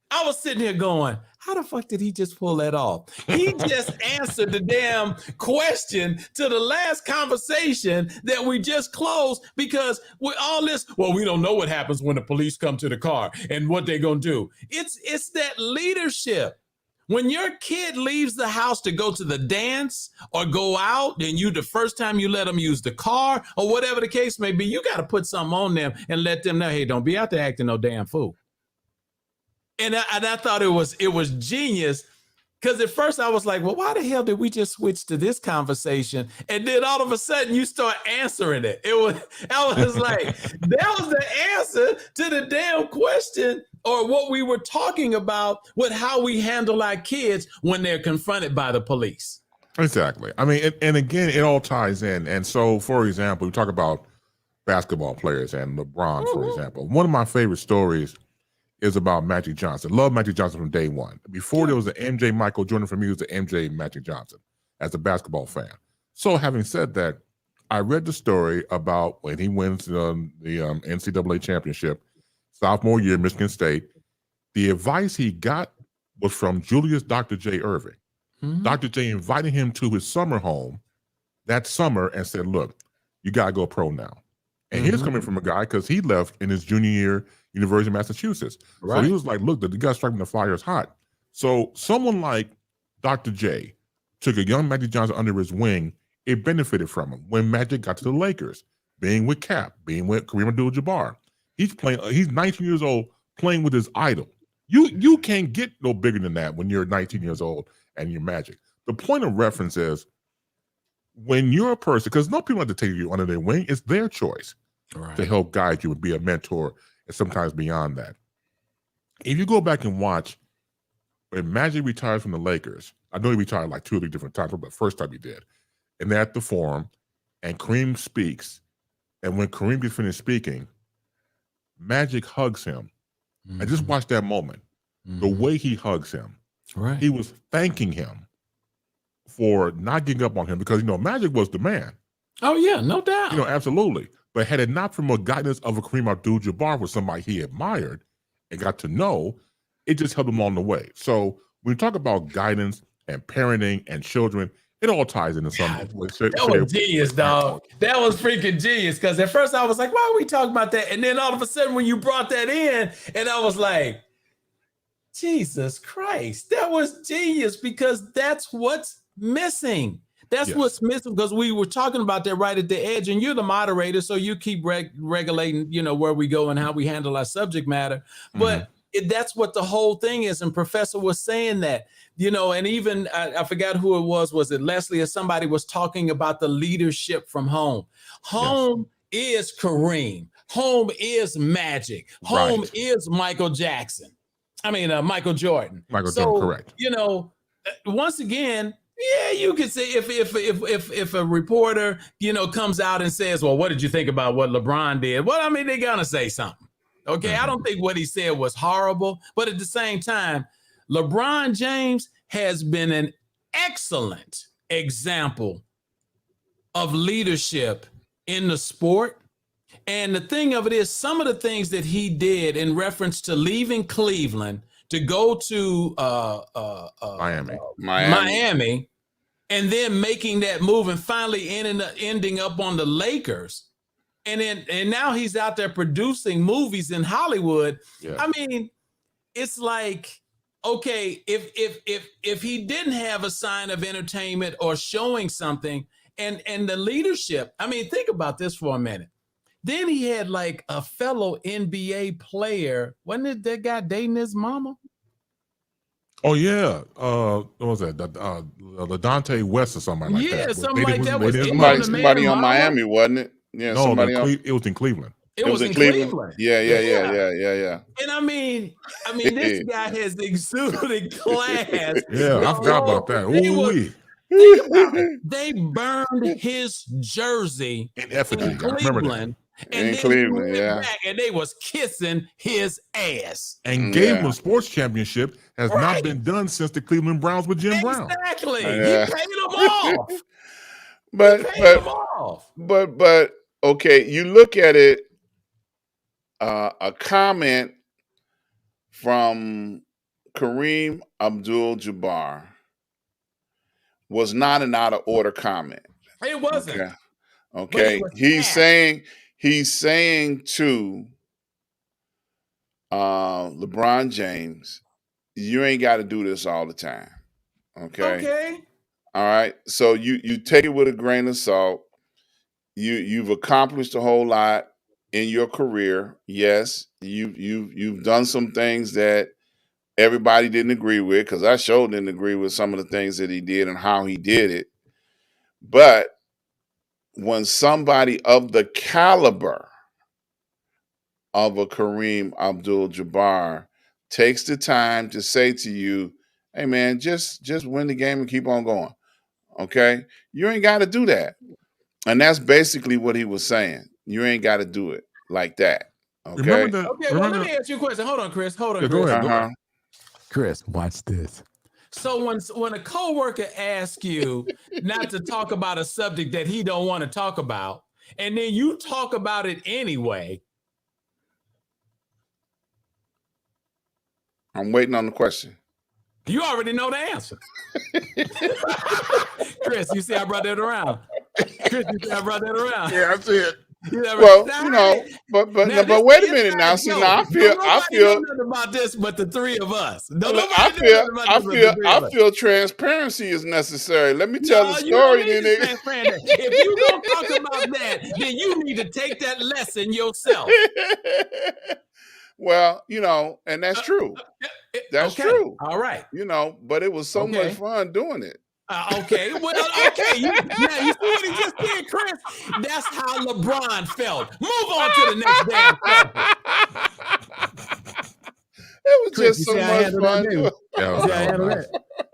I was sitting here going, how the fuck did he just pull that off? He just answered the damn question to the last conversation that we just closed, because with all this, well, we don't know what happens when the police come to the car and what they're going to do. It's that leadership. When your kid leaves the house to go to the dance or go out, and the first time you let them use the car or whatever the case may be, you got to put something on them and let them know, hey, don't be out there acting no damn fool. And I thought it was genius, because at first I was like, well, why the hell did we just switch to this conversation? And then all of a sudden you start answering it. I was like, that was the answer to the damn question, or what we were talking about with how we handle our kids when they're confronted by the police. Exactly. I mean, and again, it all ties in. And so, for example, we talk about basketball players and LeBron, for example. One of my favorite stories is about Magic Johnson. Love Magic Johnson from day one. Before there was an MJ Michael Jordan, for me, it was the MJ Magic Johnson as a basketball fan. So having said that, I read the story about when he wins the NCAA championship, sophomore year, Michigan State. The advice he got was from Julius Dr. J. Irving. Mm-hmm. Dr. J invited him to his summer home that summer and said, look, you got to go pro now. And here's coming from a guy, because he left in his junior year, University of Massachusetts. Right. So he was like, look, the guy striking the fire is hot. So someone like Dr. J took a young Magic Johnson under his wing. It benefited from him. When Magic got to the Lakers, being with Cap, being with Kareem Abdul-Jabbar, he's 19 years old playing with his idol. You can't get no bigger than that when you're 19 years old and you're Magic. The point of reference is, when you're a person, because no people have to take you under their wing, it's their choice to help guide you and be a mentor, and sometimes beyond that. If you go back and watch when Magic retired from the Lakers, I know he retired like 2 or 3 different times, but the first time he did, and they're at the forum, and Kareem speaks, and when Kareem gets finished speaking, Magic hugs him. Mm-hmm. And just watch that moment. The way he hugs him. Right. He was thanking him for not getting up on him because, Magic was the man. Oh, yeah, no doubt. Absolutely. But had it not from a guidance of a Kareem Abdul-Jabbar with somebody he admired and got to know, it just helped him along the way. So when you talk about guidance and parenting and children, it all ties into something. That was genius, dog. That was freaking genius. Because at first I was like, why are we talking about that? And then all of a sudden when you brought that in, and I was like, Jesus Christ, that was genius, because that's what's missing. That's what's missing, because we were talking about that right at the edge, and you're the moderator, so you keep regulating, where we go and how we handle our subject matter. But that's what the whole thing is. And Professor was saying that, and even I forgot who it was. Was it Leslie or somebody was talking about the leadership from home? Home is Kareem. Home is Magic. Home is Michael Jackson. Michael Jordan. Jordan, correct. Once again, yeah, you could say if a reporter, comes out and says, well, what did you think about what LeBron did? Well, they're gonna say something. Okay, I don't think what he said was horrible, but at the same time, LeBron James has been an excellent example of leadership in the sport. And the thing of it is, some of the things that he did in reference to leaving Cleveland to go to Miami, and then making that move and finally ending up on the Lakers. And now he's out there producing movies in Hollywood. Yeah. It's like, okay, if he didn't have a sign of entertainment or showing something and the leadership, think about this for a minute. Then he had like a fellow NBA player. Wasn't it that guy dating his mama? Oh yeah, what was that? LaDonte West or something like that. Yeah, something like that. Was somebody on Miami, wasn't it? Yeah, no, it was in Cleveland. It was in Cleveland. Yeah. And this guy has exuded class. Yeah, I forgot about that. Think about it. They burned his jersey in effigy. Cleveland. And Cleveland, back and they was kissing his ass. And gave him a sports championship has not been done since the Cleveland Browns with Jim Brown. Exactly. He paid them off. But okay, you look at it, a comment from Kareem Abdul-Jabbar was not an out of order comment. It wasn't. Okay. He's saying to LeBron James, you ain't got to do this all the time. Okay. All right. So you take it with a grain of salt. You've accomplished a whole lot in your career. Yes, you've done some things that everybody didn't agree with, because I sure didn't agree with some of the things that he did and how he did it. But when somebody of the caliber of a Kareem Abdul-Jabbar takes the time to say to you, hey man, just win the game and keep on going. Okay? You ain't got to do that. And that's basically what he was saying. You ain't got to do it like that. Okay? Let me ask you a question. Hold on, Chris. Go ahead. Chris, watch this. So when a coworker asks you not to talk about a subject that he don't want to talk about, and then you talk about it anyway. I'm waiting on the question. You already know the answer. Chris, you see I brought that around. Yeah, I see it. Well, but wait a minute now. See, now I feel nothing about this, but the three of us. I feel transparency is necessary. Let me tell the story. If you don't talk about that, then you need to take that lesson yourself. Well, and that's true. That's true. All right. But it was so much fun doing it. Okay. Well, okay. You see what he just did, Chris? That's how LeBron felt. Move on to the next damn subject. It was Chris, just so much fun.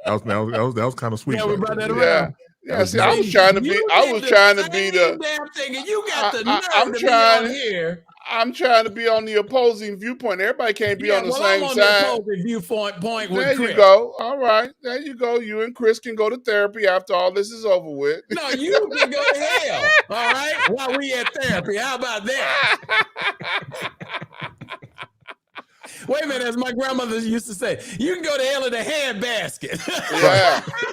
That was kind of sweet. Yeah, we brought that around. Yeah, see, I was trying to be the damn thing, and you got the nerve to be on here. I'm trying to be on the opposing viewpoint. Everybody can't be on the same I'm on side. the opposing viewpoint with There Chris. you go. All right. There you go. You and Chris can go to therapy after all this is over with. No, you can go to hell. All right. While we at therapy. How about that? Wait a minute, as my grandmother used to say, you can go to hell in a handbasket.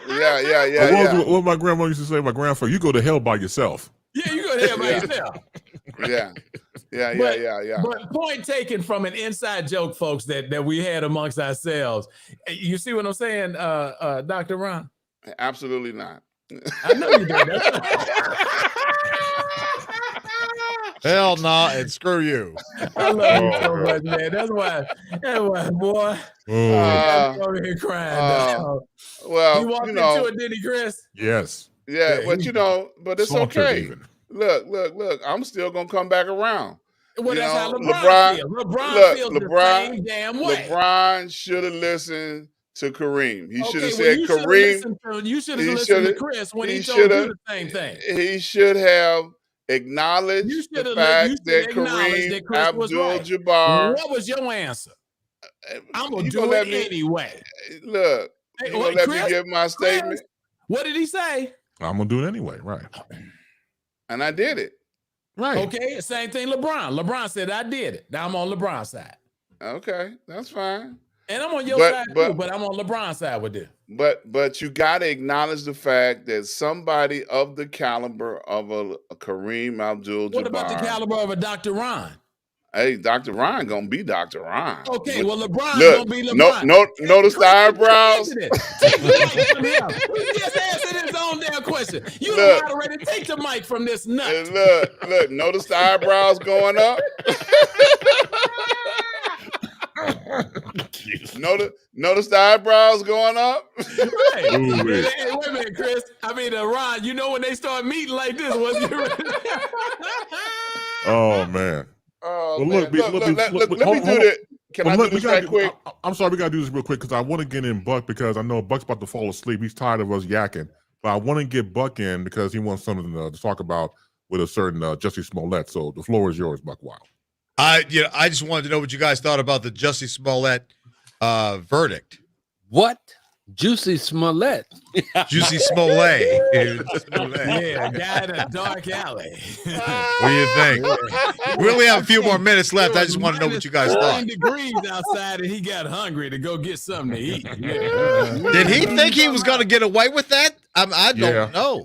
Yeah. What my grandma used to say, my grandfather, you go to hell by yourself. Yeah, you go to hell by yourself. Yeah. But point taken from an inside joke, folks, that we had amongst ourselves. You see what I'm saying, Dr. Ron? Absolutely not. I know you did. Hell nah, and screw you. I love you so much, man. That's why, boy. I'm over here crying. Well, you walked into it, did he, Chris? Yes. Yeah, but it's Sauntered okay. even. Look. I'm still gonna come back around. Well, that's how LeBron feels. LeBron feels the same damn way. LeBron should have listened to Kareem. He should have said, well, Kareem. You should have listened to Chris when he told you the same thing. He should have acknowledged the fact that Kareem Abdul-Jabbar. What was your answer? I'm gonna do it anyway. Look, you gonna let me give my statement? What did he say? I'm gonna do it anyway, right? And I did it. Right. Okay, same thing. LeBron said I did it. Now I'm on LeBron's side. Okay, that's fine. And I'm on your side too, but I'm on LeBron's side with this. But you got to acknowledge the fact that somebody of the caliber of a Kareem Abdul-Jabbar. What about the caliber of a Dr. Ron? Hey, Dr. Ron gonna be Dr. Ron. Okay, well LeBron gonna be LeBron. Notice the eyebrows. He just answered his own damn question. You the moderator, take the mic from this nut. Look, notice the eyebrows going up. Notice the eyebrows going up. Right. Hey, wait a minute, Chris. Ron, you know when they start meeting like this, wasn't it? Oh man. Oh, well, man. Let me do this. Can I do this right quick? I'm sorry, we got to do this real quick because I want to get in Buck because I know Buck's about to fall asleep. He's tired of us yakking. But I want to get Buck in because he wants something to talk about with a certain Jussie Smollett. So the floor is yours, Buck Wild. I just wanted to know what you guys thought about the Jussie Smollett verdict. What? Juicy Smollett. Juicy Smollett. Yeah, guy in a dark alley. What do you think? We only have a few more minutes left. I just want to know what you guys thought. 9 degrees outside, and he got hungry to go get something to eat. Did he think he was going to get away with that? I don't know.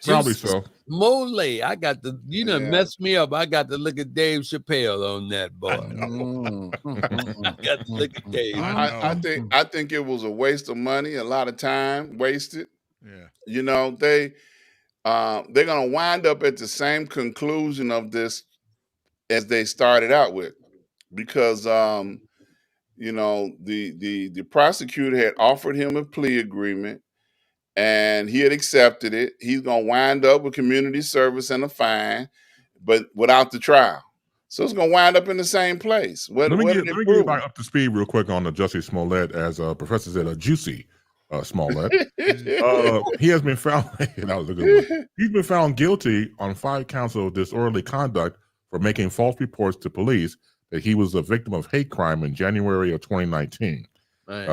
Probably so. Mole, I got to, mess me up. I got to look at Dave Chappelle on that, boy. Got to look at Dave. I think it was a waste of money, a lot of time wasted. Yeah. They're gonna wind up at the same conclusion of this as they started out with, because the prosecutor had offered him a plea agreement. And he had accepted it. He's going to wind up with community service and a fine, but without the trial. So it's going to wind up in the same place. Let me get you back up to speed real quick on the Jussie Smollett, as Professor said, a juicy Smollett. He has been found. That was a good one. He's been found guilty on 5 counts of disorderly conduct for making false reports to police that he was a victim of hate crime in January of 2019.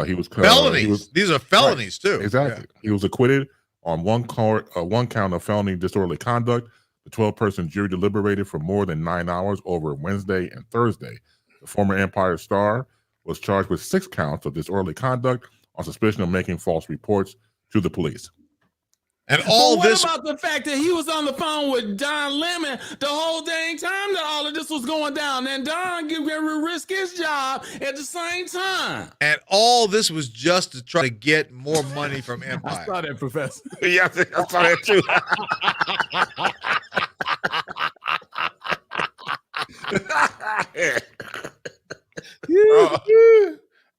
He was felonies. These are felonies too. Exactly. Yeah. He was acquitted on one count of felony disorderly conduct. The 12-person jury deliberated for more than 9 hours over Wednesday and Thursday. The former Empire star was charged with 6 counts of disorderly conduct on suspicion of making false reports to the police. And what about the fact that he was on the phone with Don Lemon the whole dang time that all of this was going down, and Don could risk his job at the same time? And all this was just to try to get more money from Empire. I saw that, Professor. Yeah, I saw that too.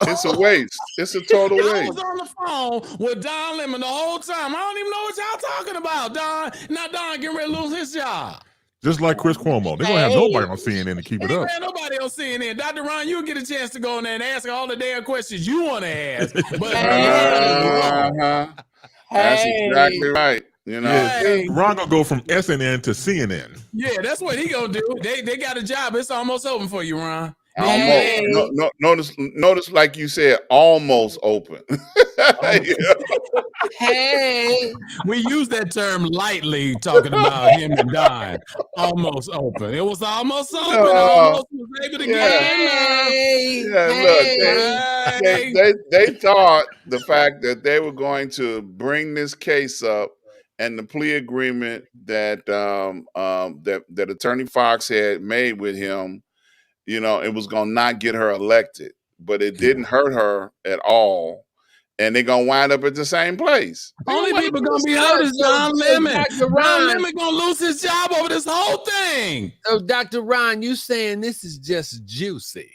It's a waste. It's a total waste. I was on the phone with Don Lemon the whole time. I don't even know what y'all talking about, Don. Now Don getting ready to lose his job. Just like Chris Cuomo. They're going to have nobody on CNN to keep it up. Nobody on CNN. Dr. Ron, you'll get a chance to go in there and ask all the damn questions you want to ask. But That's exactly right. You know, Hey. Ron gonna go from SNN to CNN. Yeah, that's what he gonna do. They got a job. It's almost open for you, Ron. almost. Notice, like you said, almost open. Yeah. Hey, We use that term lightly, talking about him and Don. Almost open. It was almost open. Almost was able to get in there. hey, Look, they thought the fact that they were going to bring this case up and the plea agreement that that Attorney Fox had made with him, you know, it was gonna not get her elected, but it didn't hurt her at all. And they're gonna wind up at the same place. Only people gonna be hurt is Don Lemon. Don Lemon gonna lose his job over this whole thing. So, Dr. Ron, you saying this is just juicy?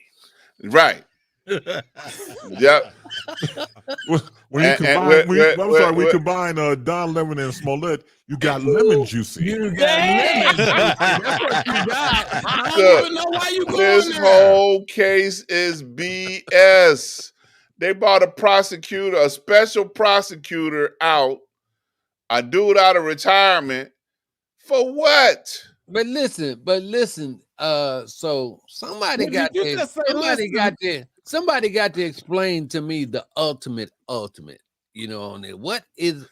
Right. Yep. When you combine, we combine Don Lemon and Smollett, you got lemon juicy. You got lemon juicy. That's what you got. I don't Look, even know why you going this there. whole case is BS. They brought a special prosecutor out, a dude out of retirement, for what? But listen. So somebody got to explain to me the ultimate. You know, on it. What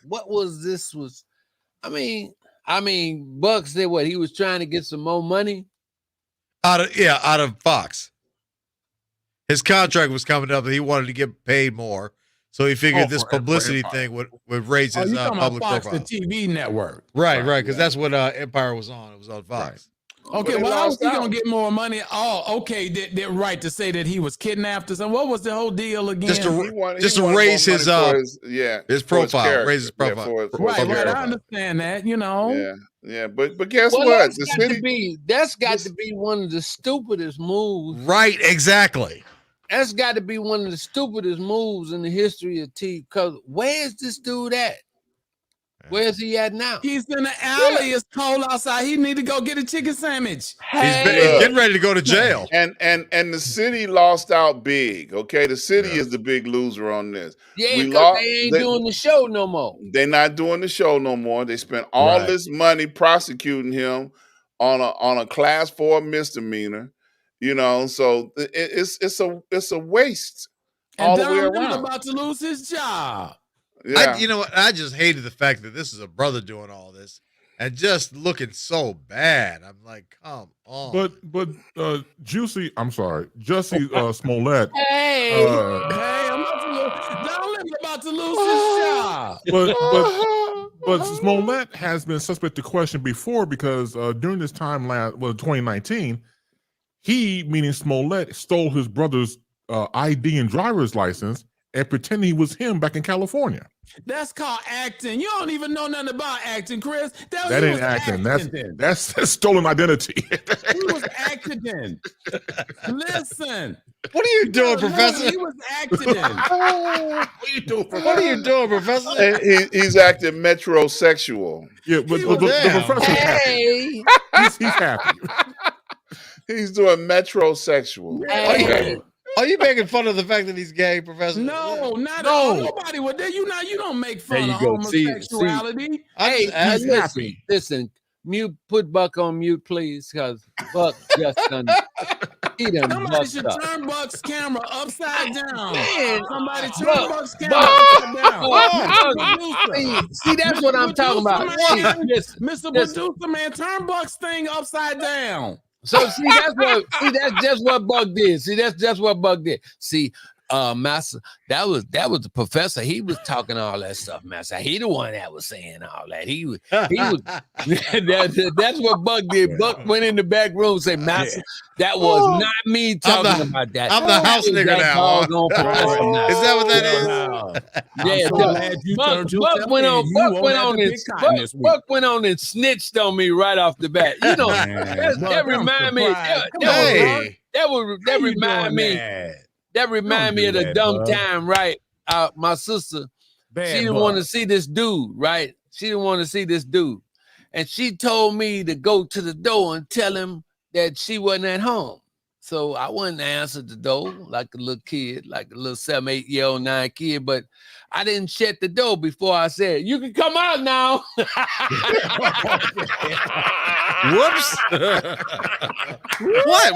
was this? I mean, Buck said what he was trying to get some more money out of Fox. His contract was coming up, and he wanted to get paid more, so he figured this publicity thing would raise his public Fox, profile. the TV network, right? Because that's what Empire was on. It was on Fox. Right. Okay, well, how was he gonna get more money? Oh, okay, they're right to say that he was kidnapped or something. What was the whole deal again? Just to raise his profile, raise his profile. Right. I understand that. You know. Yeah, but guess what? That's got to be one of the stupidest moves. Right, exactly. That's got to be one of the stupidest moves in the history of TV. Because where's this dude at? Where's he at now? He's in the alley. It's cold outside. He need to go get a chicken sandwich. He's getting ready to go to jail. And the city lost out big. Okay, the city is the big loser on this. Yeah, because they ain't doing the show no more. They're not doing the show no more. They spent all this money prosecuting him on a class 4 misdemeanor. You know, so it's a waste all the way around. About to lose his job. Yeah. You know what? I just hated the fact that this is a brother doing all this and just looking so bad. I'm like, come on. But Jussie Smollett. Hey, I'm about to lose his job. But Smollett has been suspect to question before because during this time 2019. He, meaning Smollett, stole his brother's ID and driver's license and pretended he was him back in California. That's called acting. You don't even know nothing about acting, Chris. That ain't acting. That's stolen identity. He was acting. Listen. What are you doing, Professor? He was acting. What are you doing, Professor? He's acting metrosexual. Yeah, but the professor's happy. He's happy. He's doing metrosexual. Hey. Are you making fun of the fact that he's gay, Professor? No, not at all. Nobody would. You don't make fun of homosexuality. Hey, listen. Put Buck on mute, please, because Buck just done. Somebody should turn Buck's camera upside down. Man, somebody turn Buck's camera upside down. See, that's what I'm talking about. Mr. Producer, man, turn Buck's thing upside down. So that's just what Buck did. See, that's just what Buck did. See, Master, that was the professor. He was talking all that stuff, Master. He the one that was saying all that. He was that's what Buck did. Buck went in the back room and said, Master, that was not me talking about that. I'm the house nigga now. Is that what that is? Yeah, Buck went on and snitched on me right off the bat. You know, that remind me. That remind me of the dumb time, right? My sister, she didn't want to see this dude, right? She didn't want to see this dude. And she told me to go to the door and tell him that she wasn't at home. So I wouldn't answer the door like a little kid, like a little 7, 8-year-old, 9 kid, but I didn't shut the door before I said, "You can come out now." Whoops.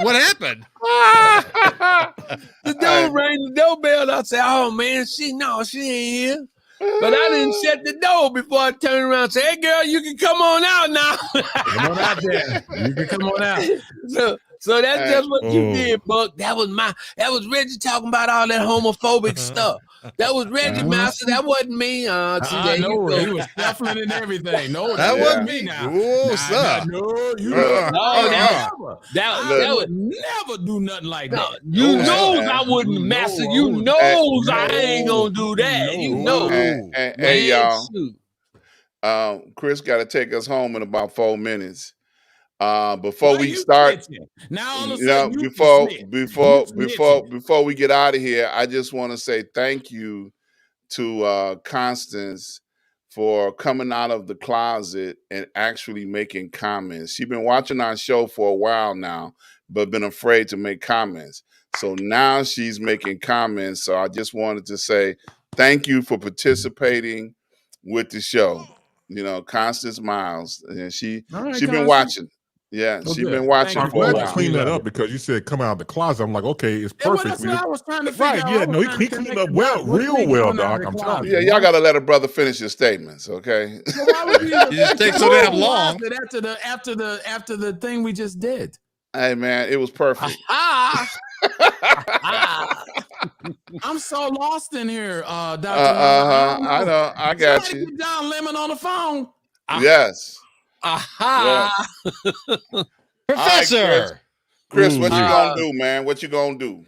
What happened? The dude rang the doorbell. And I said, "Oh man, she ain't here." But I didn't shut the door before I turned around and said, "Hey girl, you can come on out now." Come on out there. You can come on out. So that's just what you did, Buck. That was Reggie talking about all that homophobic stuff. That was Reggie, Master. That wasn't me. No, he was shuffling and everything. No, That wasn't me now. Whoa, sir. No, you that would never do nothing like that. You knows I wouldn't, Master. You knows I ain't gonna do that. You know. Hey, y'all. Chris got to take us home in about 4 minutes. Before we start, now all of a sudden, before we get out of here, I just want to say thank you to Constance for coming out of the closet and actually making comments. She's been watching our show for a while now, but been afraid to make comments. So now she's making comments. So I just wanted to say thank you for participating with the show. You know, Constance Miles, and she's been watching. Yeah, she's been watching I'm for a glad while. you cleaned that up because you said come out of the closet. I'm like, okay, it's perfect. I was trying to figure out. Yeah, no, he cleaned up real well, Doc. I'm telling you. Yeah, y'all got to let a brother finish his statements, okay? So why would you just take so damn long after the thing we just did? Hey man, it was perfect. I'm so lost in here, Dr. I know. I got you. Get John Lemon on the phone. Yes. Aha. Yeah. Professor. Right, Chris, what you gonna do, man? What you gonna do?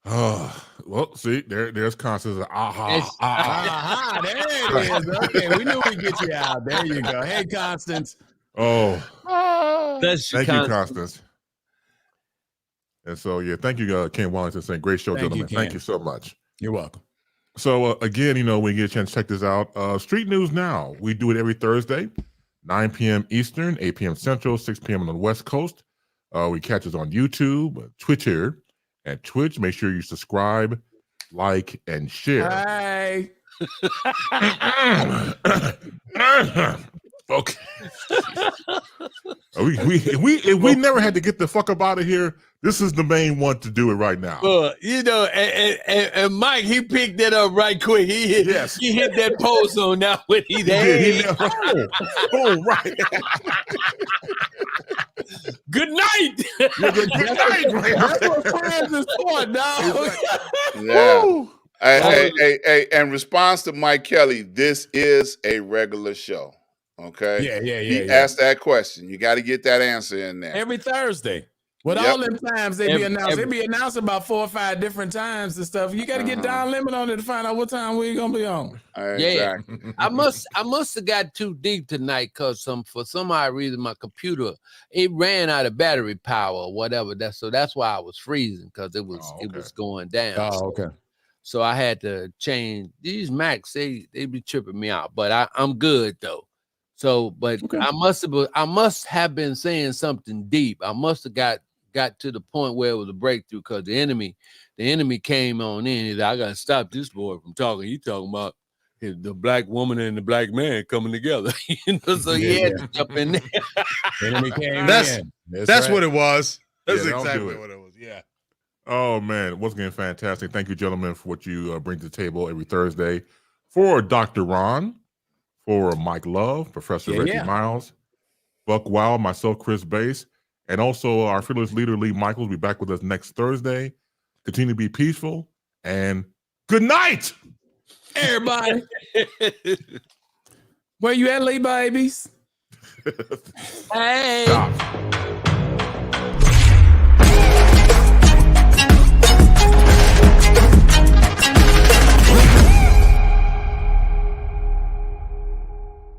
Well, see, there's Constance. Aha, there it is. Okay, we knew we'd get you out. There you go. Hey, Constance. Thank You, Constance. And so, yeah, thank you, Ken Wallington, saying great show, gentlemen. Thank you so much. You're welcome. So, again, we get a chance to check this out. Street News Now. We do it every Thursday, 9 p.m. Eastern, 8 p.m. Central, 6 p.m. on the West Coast. We catch us on YouTube, Twitter, and Twitch. Make sure you subscribe, like, and share. Hey. Okay. If we never had to get the fuck up out of here, this is the main one to do it right now. And Mike, he picked that up right quick. He hit that post on that when he did. Oh, right. Good night. Good night. That's what friends is for, dog. Yeah. Hey, in response to Mike Kelly, this is a regular show. Okay. Yeah. He asked that question. You got to get that answer in there. Every Thursday. With all them times they be announced. They be announced about 4 or 5 different times and stuff. You got to get Don Lemon on it to find out what time we're gonna be on. Exactly. I must have got too deep tonight because for some odd reason my computer it ran out of battery power or whatever. That's why I was freezing because it was going down. Oh, okay. So I had to change these Macs. They be tripping me out, but I'm good though. So, but okay. I must have been saying something deep. I must have got to the point where it was a breakthrough because the enemy came on in. He's like, I gotta stop this boy from talking. He talking about the black woman and the black man coming together. So he had to jump in there. Enemy came in. That's right. What it was. That's exactly what it was. Yeah. Oh man, once again, fantastic. Thank you, gentlemen, for what you bring to the table every Thursday. For Dr. Ron, for Mike Love, Professor Reggie Miles, Buck Wow, myself, Chris Bass, and also our fearless leader, Lee Michaels, will be back with us next Thursday. Continue to be peaceful, and good night, everybody. Where you at, Lee babies? Hey. Stop.